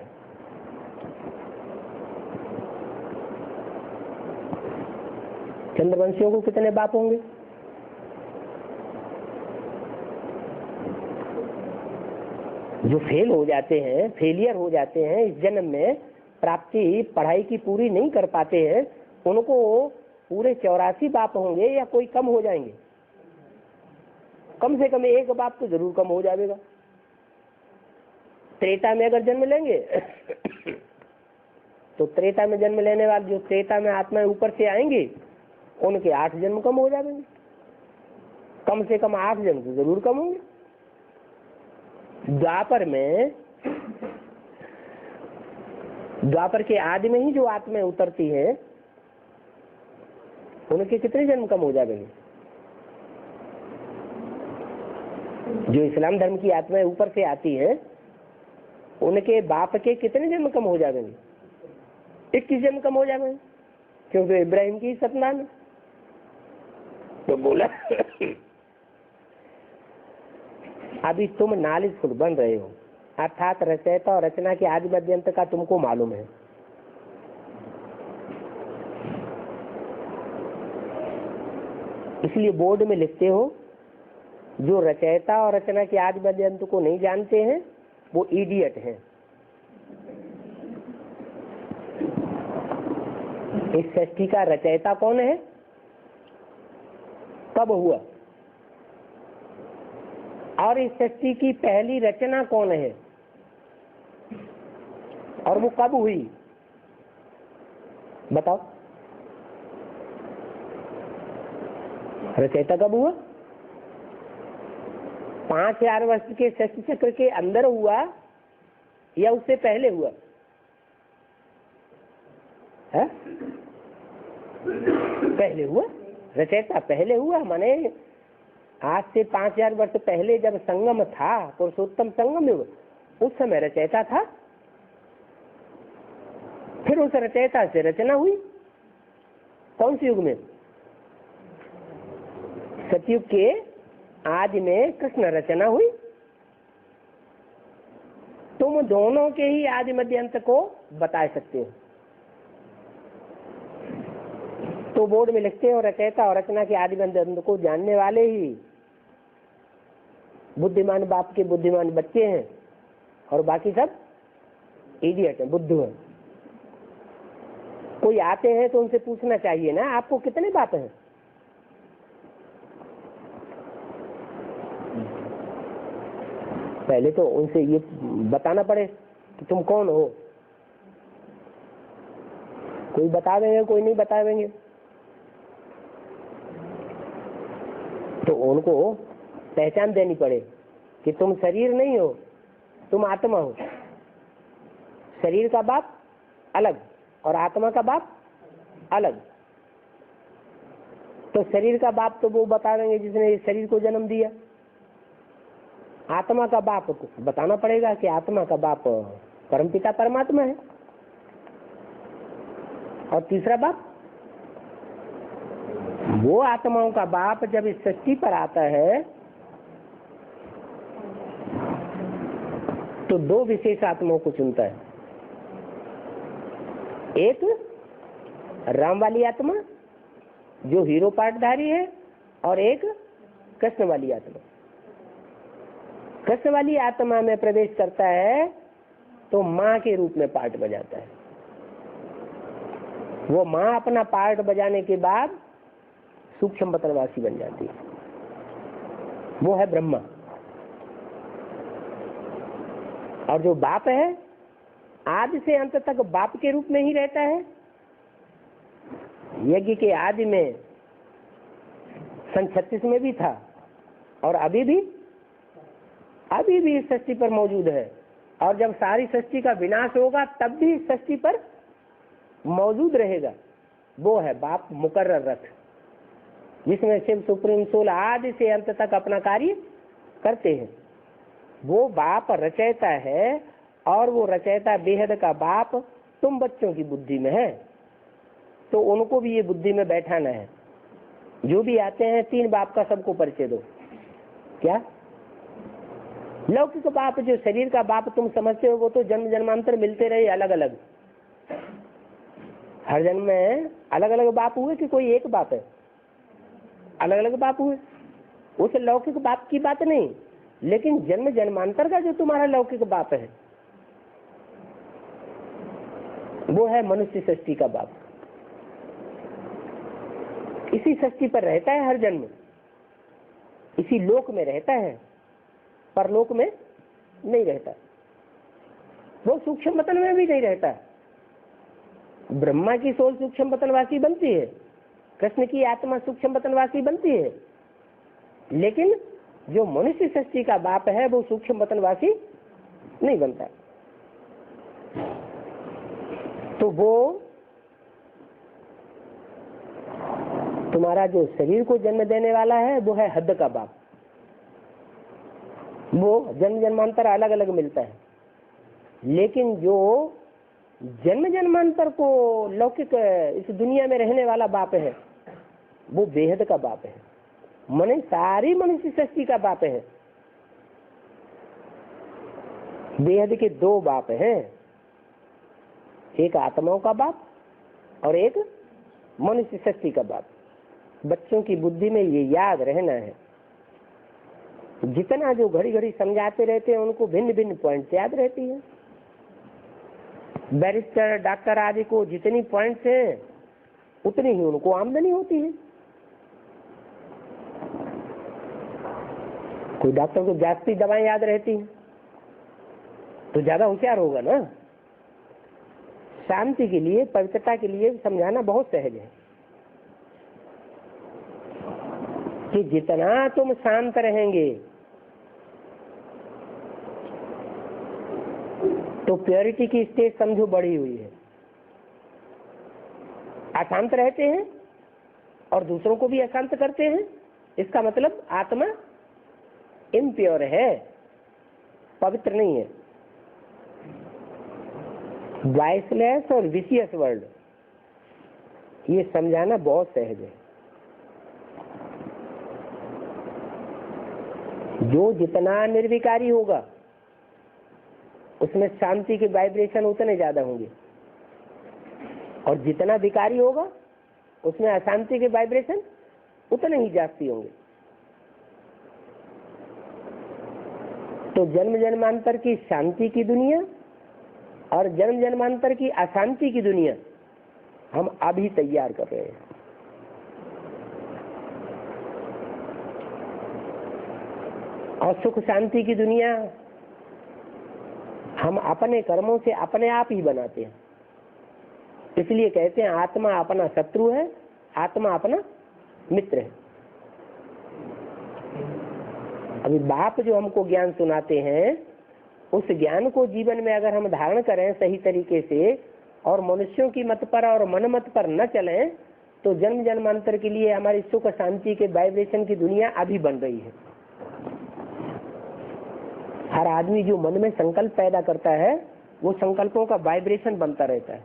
चंद्रवंशियों को कितने बाप होंगे? जो फेल हो जाते हैं, फेलियर हो जाते हैं, इस जन्म में प्राप्ति पढ़ाई की पूरी नहीं कर पाते हैं, उनको पूरे 84 बाप होंगे या कोई कम हो जाएंगे? कम से कम एक बाप तो जरूर कम हो जाएगा। त्रेता में अगर जन्म लेंगे तो त्रेता में जन्म लेने वाले जो त्रेता में आत्माएं ऊपर से आएंगी, उनके 8 जन्म कम हो जाएंगे। कम से कम 8 जन्म तो जरूर कम होंगे। द्वापर के आदि में ही जो आत्माएं उतरती है, उनके कितने जन्म कम हो जाएंगे? जो इस्लाम धर्म की आत्माएं ऊपर से आती हैं, उनके बाप के कितने जन्म कम हो जाएंगे? 21 जन्म कम हो जाएंगे, क्योंकि इब्राहिम की संतान। तो बोला अभी तुम नॉलेजफुल बन रहे हो, अर्थात रचयिता और रचना के आदि मध्य अंत का तुमको मालूम है। इसलिए बोर्ड में लिखते हो, जो रचयिता और रचना के आदि मध्य अंत को नहीं जानते हैं वो इडियट हैं। इस सृष्टि का रचयिता कौन है, कब हुआ, और इस सृष्टि की पहली रचना कौन है और वो कब हुई, बताओ। रचयिता कब हुआ? 5000 वर्ष के सृष्टि चक्र के अंदर हुआ या उससे पहले हुआ है? पहले हुआ। रचयिता पहले हुआ, माने आज से 5000 वर्ष पहले जब संगम था, पुरुषोत्तम संगम युग, उस समय रचयिता था। फिर उस रचयिता से रचना हुई। कौन से युग में? सतयुग के आदि में कृष्ण रचना हुई। तुम दोनों के ही आदि मध्य अंत को बता सकते हो। तो बोर्ड में लिखते हो, रचयिता और रचना के आदि मध्य अंत को जानने वाले ही बुद्धिमान बाप के बुद्धिमान बच्चे हैं, और बाकी सब इडियट हैं, बुद्धू हैं। कोई आते हैं तो उनसे पूछना चाहिए ना, आपको कितने बाप हैं? पहले तो उनसे ये बताना पड़े कि तुम कौन हो। कोई बता देंगे, कोई नहीं बता देंगे। तो उनको पहचान देनी पड़े कि तुम शरीर नहीं हो, तुम आत्मा हो। शरीर का बाप अलग और आत्मा का बाप अलग। तो शरीर का बाप तो वो बता देंगे जिसने इस शरीर को जन्म दिया। आत्मा का बाप को बताना पड़ेगा कि आत्मा का बाप परमपिता परमात्मा है। और तीसरा बाप, वो आत्माओं का बाप जब इस सृष्टि पर आता है तो 2 विशेष आत्माओं को चुनता है। एक राम वाली आत्मा जो हीरो पार्टधारी है, और एक कृष्ण वाली आत्मा। कृष्ण वाली आत्मा में प्रवेश करता है तो माँ के रूप में पार्ट बजाता है। वो माँ अपना पार्ट बजाने के बाद सूक्ष्म पतनवासी बन जाती है। वो है ब्रह्मा। और जो बाप है, आदि से अंत तक बाप के रूप में ही रहता है। यज्ञ के आदि में सन 36 में भी था, और अभी भी इस सृष्टि पर मौजूद है। और जब सारी सृष्टि का विनाश होगा तब भी इस सृष्टि पर मौजूद रहेगा। वो है बाप मुकर्रर रथ, जिसमें शिव सुप्रीम सोल आदि से अंत तक अपना कार्य करते हैं। वो बाप रचयिता है, और वो रचयिता बेहद का बाप तुम बच्चों की बुद्धि में है। तो उनको भी ये बुद्धि में बैठाना है। जो भी आते हैं 3 बाप का सबको परिचय दो। क्या? लौकिक बाप जो शरीर का बाप तुम समझते हो, वो तो जन्म जन्मांतर मिलते रहे अलग अलग। हर जन्म में अलग अलग बाप हुए कि कोई एक बाप है? अलग अलग बाप हुए। उस लौकिक बाप की बात नहीं, लेकिन जन्म जन्मांतर का जो तुम्हारा लौकिक बाप है वो है मनुष्य सृष्टि का बाप। इसी सृष्टि पर रहता है हर जन्म, इसी लोक में रहता है, परलोक में नहीं रहता, वो सूक्ष्म वतन में भी नहीं रहता। ब्रह्मा की सोल सूक्ष्म वतनवासी बनती है, कृष्ण की आत्मा सूक्ष्म वतनवासी बनती है, लेकिन जो मनुष्य सृष्टि का बाप है वो सूक्ष्म वतनवासी नहीं बनता। तो वो तुम्हारा जो शरीर को जन्म देने वाला है वो है हद का बाप। वो जन्म जन्मांतर अलग अलग मिलता है, लेकिन जो जन्म जन्मांतर को लौकिक इस दुनिया में रहने वाला बाप है वो बेहद का बाप है, मन सारी मनुष्य सृष्टि का बाप है। बेहद के दो बाप हैं, एक आत्माओं का बाप और एक मनुष्य सृष्टि का बाप। बच्चों की बुद्धि में ये याद रहना है, जितना जो घड़ी घड़ी समझाते रहते हैं उनको भिन्न भिन्न पॉइंट्स याद रहती है। बैरिस्टर डॉक्टर आदि को जितनी पॉइंट्स हैं उतनी ही उनको आमदनी होती है। कोई डॉक्टर को जास्ती दवाएं याद रहती हैं तो ज्यादा होशियार होगा ना। शांति के लिए, पवित्रता के लिए समझाना बहुत सहज है कि जितना तुम शांत रहेंगे तो प्योरिटी की स्टेज समझो बढ़ी हुई है। अशांत रहते हैं और दूसरों को भी अशांत करते हैं, इसका मतलब आत्मा इम्प्योर है, पवित्र नहीं है। वाइसलेस और विशियस वर्ल्ड, ये समझाना बहुत सहज है। जो जितना निर्विकारी होगा उसमें शांति के वाइब्रेशन उतने ज्यादा होंगे, और जितना विकारी होगा उसमें अशांति के वाइब्रेशन उतने ही जास्ती होंगे। तो जन्म जन्मांतर की शांति की दुनिया और जन्म जन्मांतर की अशांति की दुनिया हम अभी तैयार कर रहे हैं। और सुख शांति की दुनिया हम अपने कर्मों से अपने आप ही बनाते हैं। इसलिए कहते हैं आत्मा अपना शत्रु है, आत्मा अपना मित्र है। अभी बाप जो हमको ज्ञान सुनाते हैं उस ज्ञान को जीवन में अगर हम धारण करें सही तरीके से और मनुष्यों की मत पर और मन मत पर न चलें तो जन्म जन्मांतर के लिए हमारी सुख शांति के वाइब्रेशन की दुनिया अभी बन रही है। हर आदमी जो मन में संकल्प पैदा करता है वो संकल्पों का वाइब्रेशन बनता रहता है।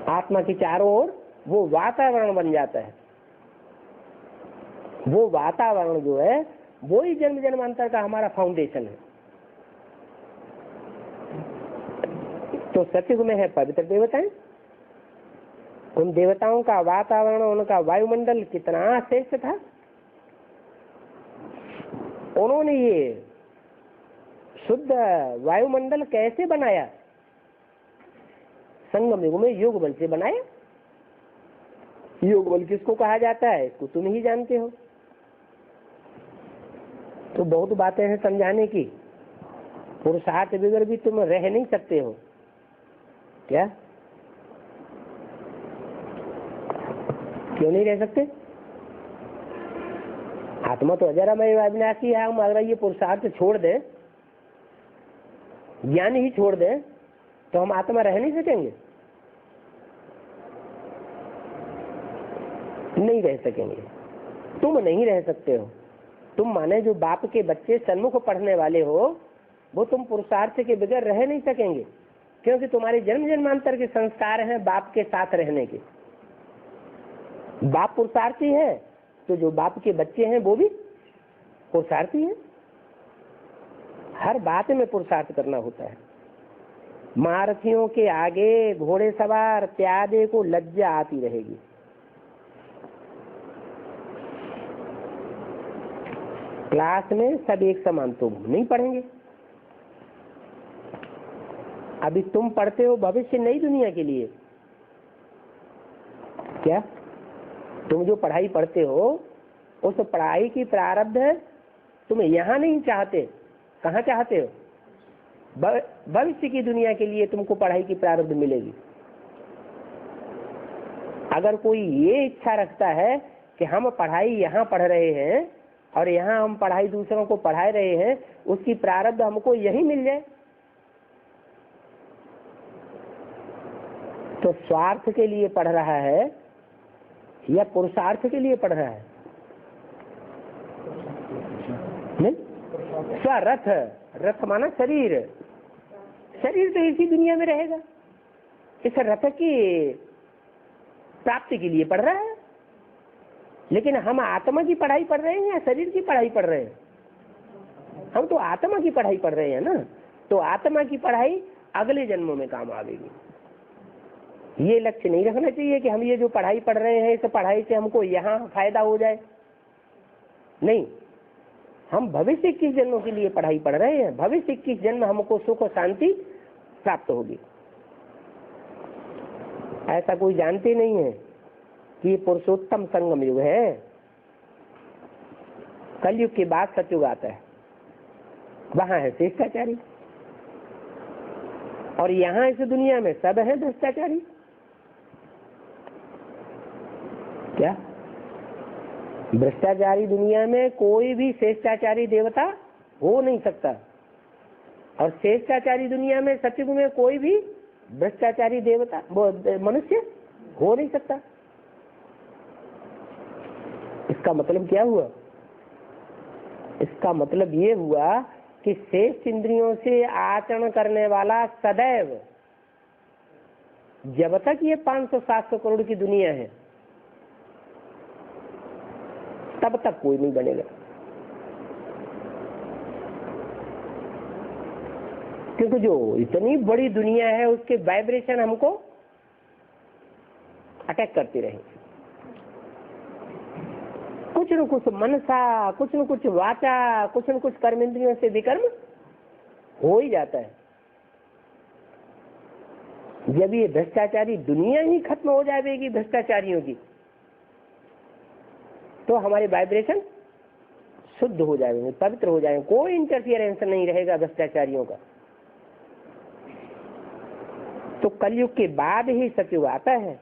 आत्मा के चारों ओर वो वातावरण बन जाता है। वो वातावरण जो है वो ही जन्म जन्मांतर का हमारा फाउंडेशन है। तो सतयुग में है पवित्र देवताएं, उन देवताओं का वातावरण, उनका वायुमंडल कितना श्रेष्ठ था। उन्होंने ये शुद्ध वायुमंडल कैसे बनाया? संगम युग में योग बल से बनाया। योग बल किसको कहा जाता है इसको तुम ही जानते हो। तो बहुत बातें हैं समझाने की। पुरुषार्थ बगैर भी तुम रह नहीं सकते हो क्या? क्यों नहीं रह सकते? आत्मा तो अजरामय अविनाशी है। हम अगर ये पुरुषार्थ छोड़ दें, ज्ञान ही छोड़ दें तो हम आत्मा रह नहीं सकेंगे, नहीं रह सकेंगे। तुम नहीं रह सकते हो। तुम माने जो बाप के बच्चे सन्मुख पढ़ने वाले हो वो तुम पुरुषार्थ के बगैर रह नहीं सकेंगे, क्योंकि तुम्हारे जन्म जन्मांतर के संस्कार हैं बाप के साथ रहने के। बाप पुरुषार्थी है तो जो बाप के बच्चे हैं वो भी पुरुषार्थी है। हर बात में पुरुषार्थ करना होता है। महारथियों के आगे घोड़े सवार प्यादे को लज्जा आती रहेगी। क्लास में सब एक समान तुम नहीं पढ़ेंगे। अभी तुम पढ़ते हो भविष्य नई दुनिया के लिए। क्या तुम जो पढ़ाई पढ़ते हो उस पढ़ाई की प्रारब्ध तुम यहाँ नहीं चाहते, कहाँ चाहते हो? भविष्य की दुनिया के लिए तुमको पढ़ाई की प्रारब्ध मिलेगी। अगर कोई ये इच्छा रखता है कि हम पढ़ाई यहाँ पढ़ रहे हैं और यहाँ हम पढ़ाई दूसरों को पढ़ा रहे हैं, उसकी प्रारब्ध हमको यही मिल जाए, तो स्वार्थ के लिए पढ़ रहा है या पुरुषार्थ के लिए पढ़ रहा है? नहीं, स्वरथ, रथ माना शरीर, शरीर तो इसी दुनिया में रहेगा, इस रथ की प्राप्ति के लिए पढ़ रहा है। लेकिन हम आत्मा की पढ़ाई पढ़ रहे हैं या शरीर की पढ़ाई पढ़ रहे हैं? हम तो आत्मा की पढ़ाई पढ़ रहे हैं ना, तो आत्मा की पढ़ाई अगले जन्मों में काम आवेगी। ये लक्ष्य नहीं रखना चाहिए कि हम ये जो पढ़ाई पढ़ रहे हैं इस पढ़ाई से हमको यहाँ फायदा हो जाए। नहीं, हम भविष्य 21 जन्मों के लिए पढ़ाई पढ़ रहे हैं। भविष्य 21 जन्म हमको सुख और शांति प्राप्त होगी। ऐसा कोई जानते नहीं है कि ये पुरुषोत्तम संगम युग है। कलयुग के बाद सतयुग आता है, वहां है शिष्टाचारी, और यहाँ इस दुनिया में सब है भ्रष्टाचारी। क्या भ्रष्टाचारी दुनिया में कोई भी श्रेष्ठाचारी देवता हो नहीं सकता, और श्रेष्ठाचारी दुनिया में सतयुग में कोई भी भ्रष्टाचारी देवता मनुष्य हो नहीं सकता। इसका मतलब क्या हुआ? इसका मतलब ये हुआ कि शेष इंद्रियों से आचरण करने वाला सदैव, जब तक ये 500-700 करोड़ की दुनिया है तब तक कोई नहीं बनेगा। क्योंकि जो इतनी बड़ी दुनिया है उसके वाइब्रेशन हमको अटैक करती रहेंगे। कुछ न कुछ मनसा, कुछ न कुछ वाचा, कुछ न कुछ कर्मेंद्रियों से विकर्म हो ही जाता है। जब ये भ्रष्टाचारी दुनिया ही खत्म हो जाएगी भ्रष्टाचारियों की, तो हमारे वाइब्रेशन शुद्ध हो जाएंगे, पवित्र हो जाएंगे, कोई इंटरफियरेंस नहीं रहेगा भ्रष्टाचारियों का। तो कलयुग के बाद ही सतयुग आता है,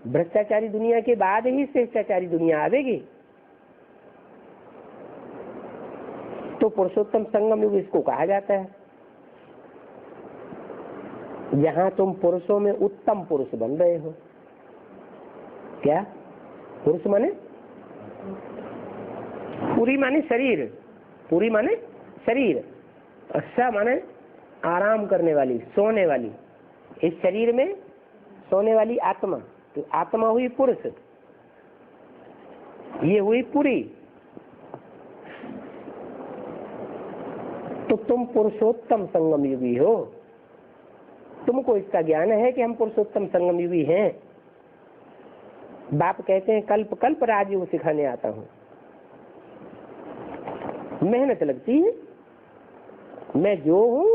भ्रष्टाचारी दुनिया के बाद ही श्रेष्ठाचारी दुनिया आवेगी। तो पुरुषोत्तम संगम युग इसको कहा जाता है, जहां तुम पुरुषों में उत्तम पुरुष बन रहे हो। क्या पुरुष माने? पूरी माने शरीर, पूरी माने शरीर, अच्छा माने आराम करने वाली, सोने वाली। इस शरीर में सोने वाली आत्मा, तो आत्मा हुई पुरुष, ये हुई पूरी। तो तुम पुरुषोत्तम संगम युगी हो। तुमको इसका ज्ञान है कि हम पुरुषोत्तम संगम युगी हैं। बाप कहते हैं कल्प कल्प राजयोग सिखाने आता हूं। मेहनत लगती है। मैं जो हूं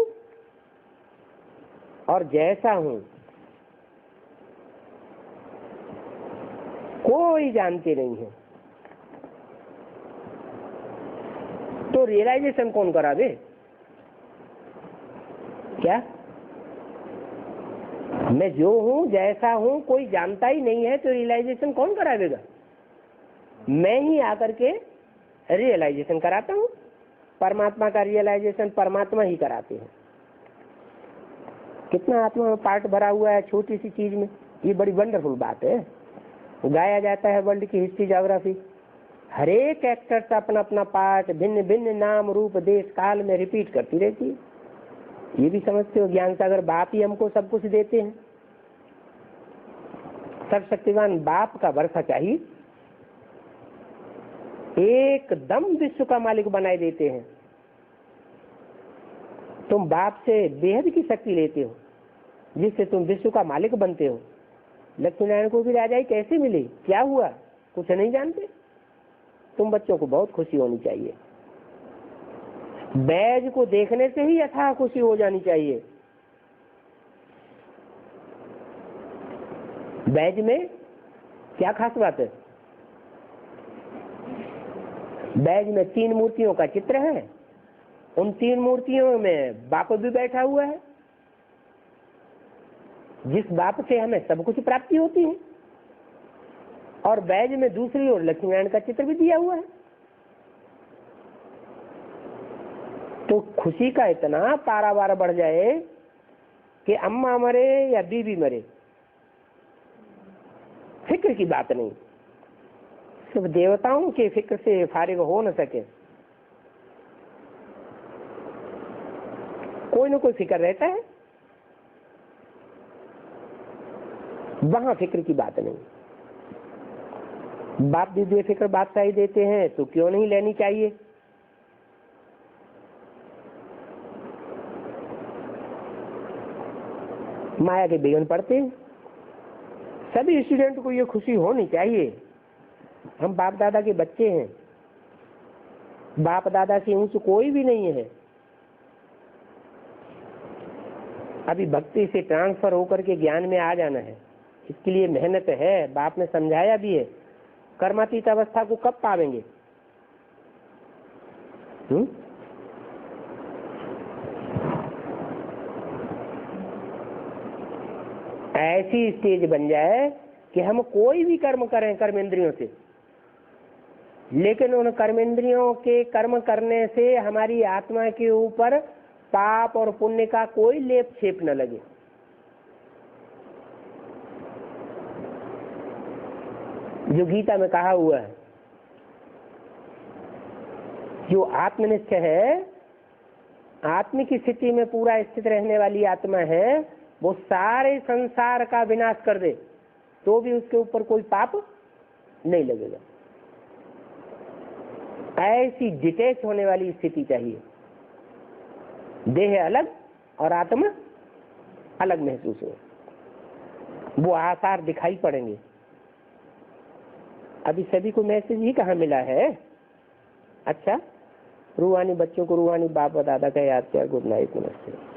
और जैसा हूं कोई जानते नहीं है। तो रियलाइजेशन कौन करावे? क्या मैं जो हूं जैसा हूं कोई जानता ही नहीं है, तो रियलाइजेशन कौन करावेगा? मैं ही आकर के रियलाइजेशन कराता हूं। परमात्मा का रियलाइजेशन परमात्मा ही कराते हैं। कितना आत्मा में पार्ट भरा हुआ है छोटी सी चीज में, ये बड़ी वंडरफुल बात है। गाया जाता है वर्ल्ड की हिस्ट्री ज्योग्राफी, हर एक एक्टर्स अपना अपना पार्ट भिन्न भिन्न नाम रूप देश काल में रिपीट करती रहती है। ये भी समझते हो ज्ञान सागर बाप ही हमको सब कुछ देते हैं। सर्वशक्तिमान बाप का वर्षा चाहिए, एकदम विश्व का मालिक बनाए देते हैं। तुम बाप से बेहद की शक्ति लेते हो जिससे तुम विश्व का मालिक बनते हो। लक्ष्मी नारायण को भी राजाई कैसे मिली, क्या हुआ, कुछ नहीं जानते। तुम बच्चों को बहुत खुशी होनी चाहिए। बैज को देखने से ही अथाह खुशी हो जानी चाहिए। बैज में क्या खास बात है? बैज में 3 मूर्तियों का चित्र है। उन 3 मूर्तियों में बाप भी बैठा हुआ है, जिस बाप से हमें सब कुछ प्राप्ति होती है। और बैज में दूसरी ओर लक्ष्मी नारायण का चित्र भी दिया हुआ है। तो खुशी का इतना पारावार बढ़ जाए कि अम्मा मरे या बीवी मरे, फिक्र की बात नहीं। सिर्फ देवताओं के फिक्र से फारिग हो न सके, कोई न कोई फिक्र रहता है, वहां फिक्र की बात नहीं। बाप भी बेफिक्र बादशाही देते हैं तो क्यों नहीं लेनी चाहिए। माया के बिघन पड़ते हैं। सभी स्टूडेंट को ये खुशी होनी चाहिए, हम बाप दादा के बच्चे हैं, बाप दादा से ऊंच कोई भी नहीं है। अभी भक्ति से ट्रांसफर होकर के ज्ञान में आ जाना है, इसके लिए मेहनत है। बाप ने समझाया भी है, कर्मातीत अवस्था को कब पावेंगे? ऐसी स्टेज बन जाए कि हम कोई भी कर्म करें कर्म इंद्रियों से, लेकिन उन कर्म इंद्रियों के कर्म करने से हमारी आत्मा के ऊपर पाप और पुण्य का कोई लेप छेप न लगे। जो गीता में कहा हुआ है, जो आत्मनिष्ठ है, आत्म की स्थिति में पूरा स्थित रहने वाली आत्मा है, वो सारे संसार का विनाश कर दे तो भी उसके ऊपर कोई पाप नहीं लगेगा। ऐसी डिटैच होने वाली स्थिति चाहिए। देह अलग और आत्मा अलग महसूस हो, वो आसार दिखाई पड़ेंगे। अभी सभी को मैसेज ही कहाँ मिला है? अच्छा, रूहानी बच्चों को रूहानी बाप दादा का याद किया। गुड नाइट, नमस्ते।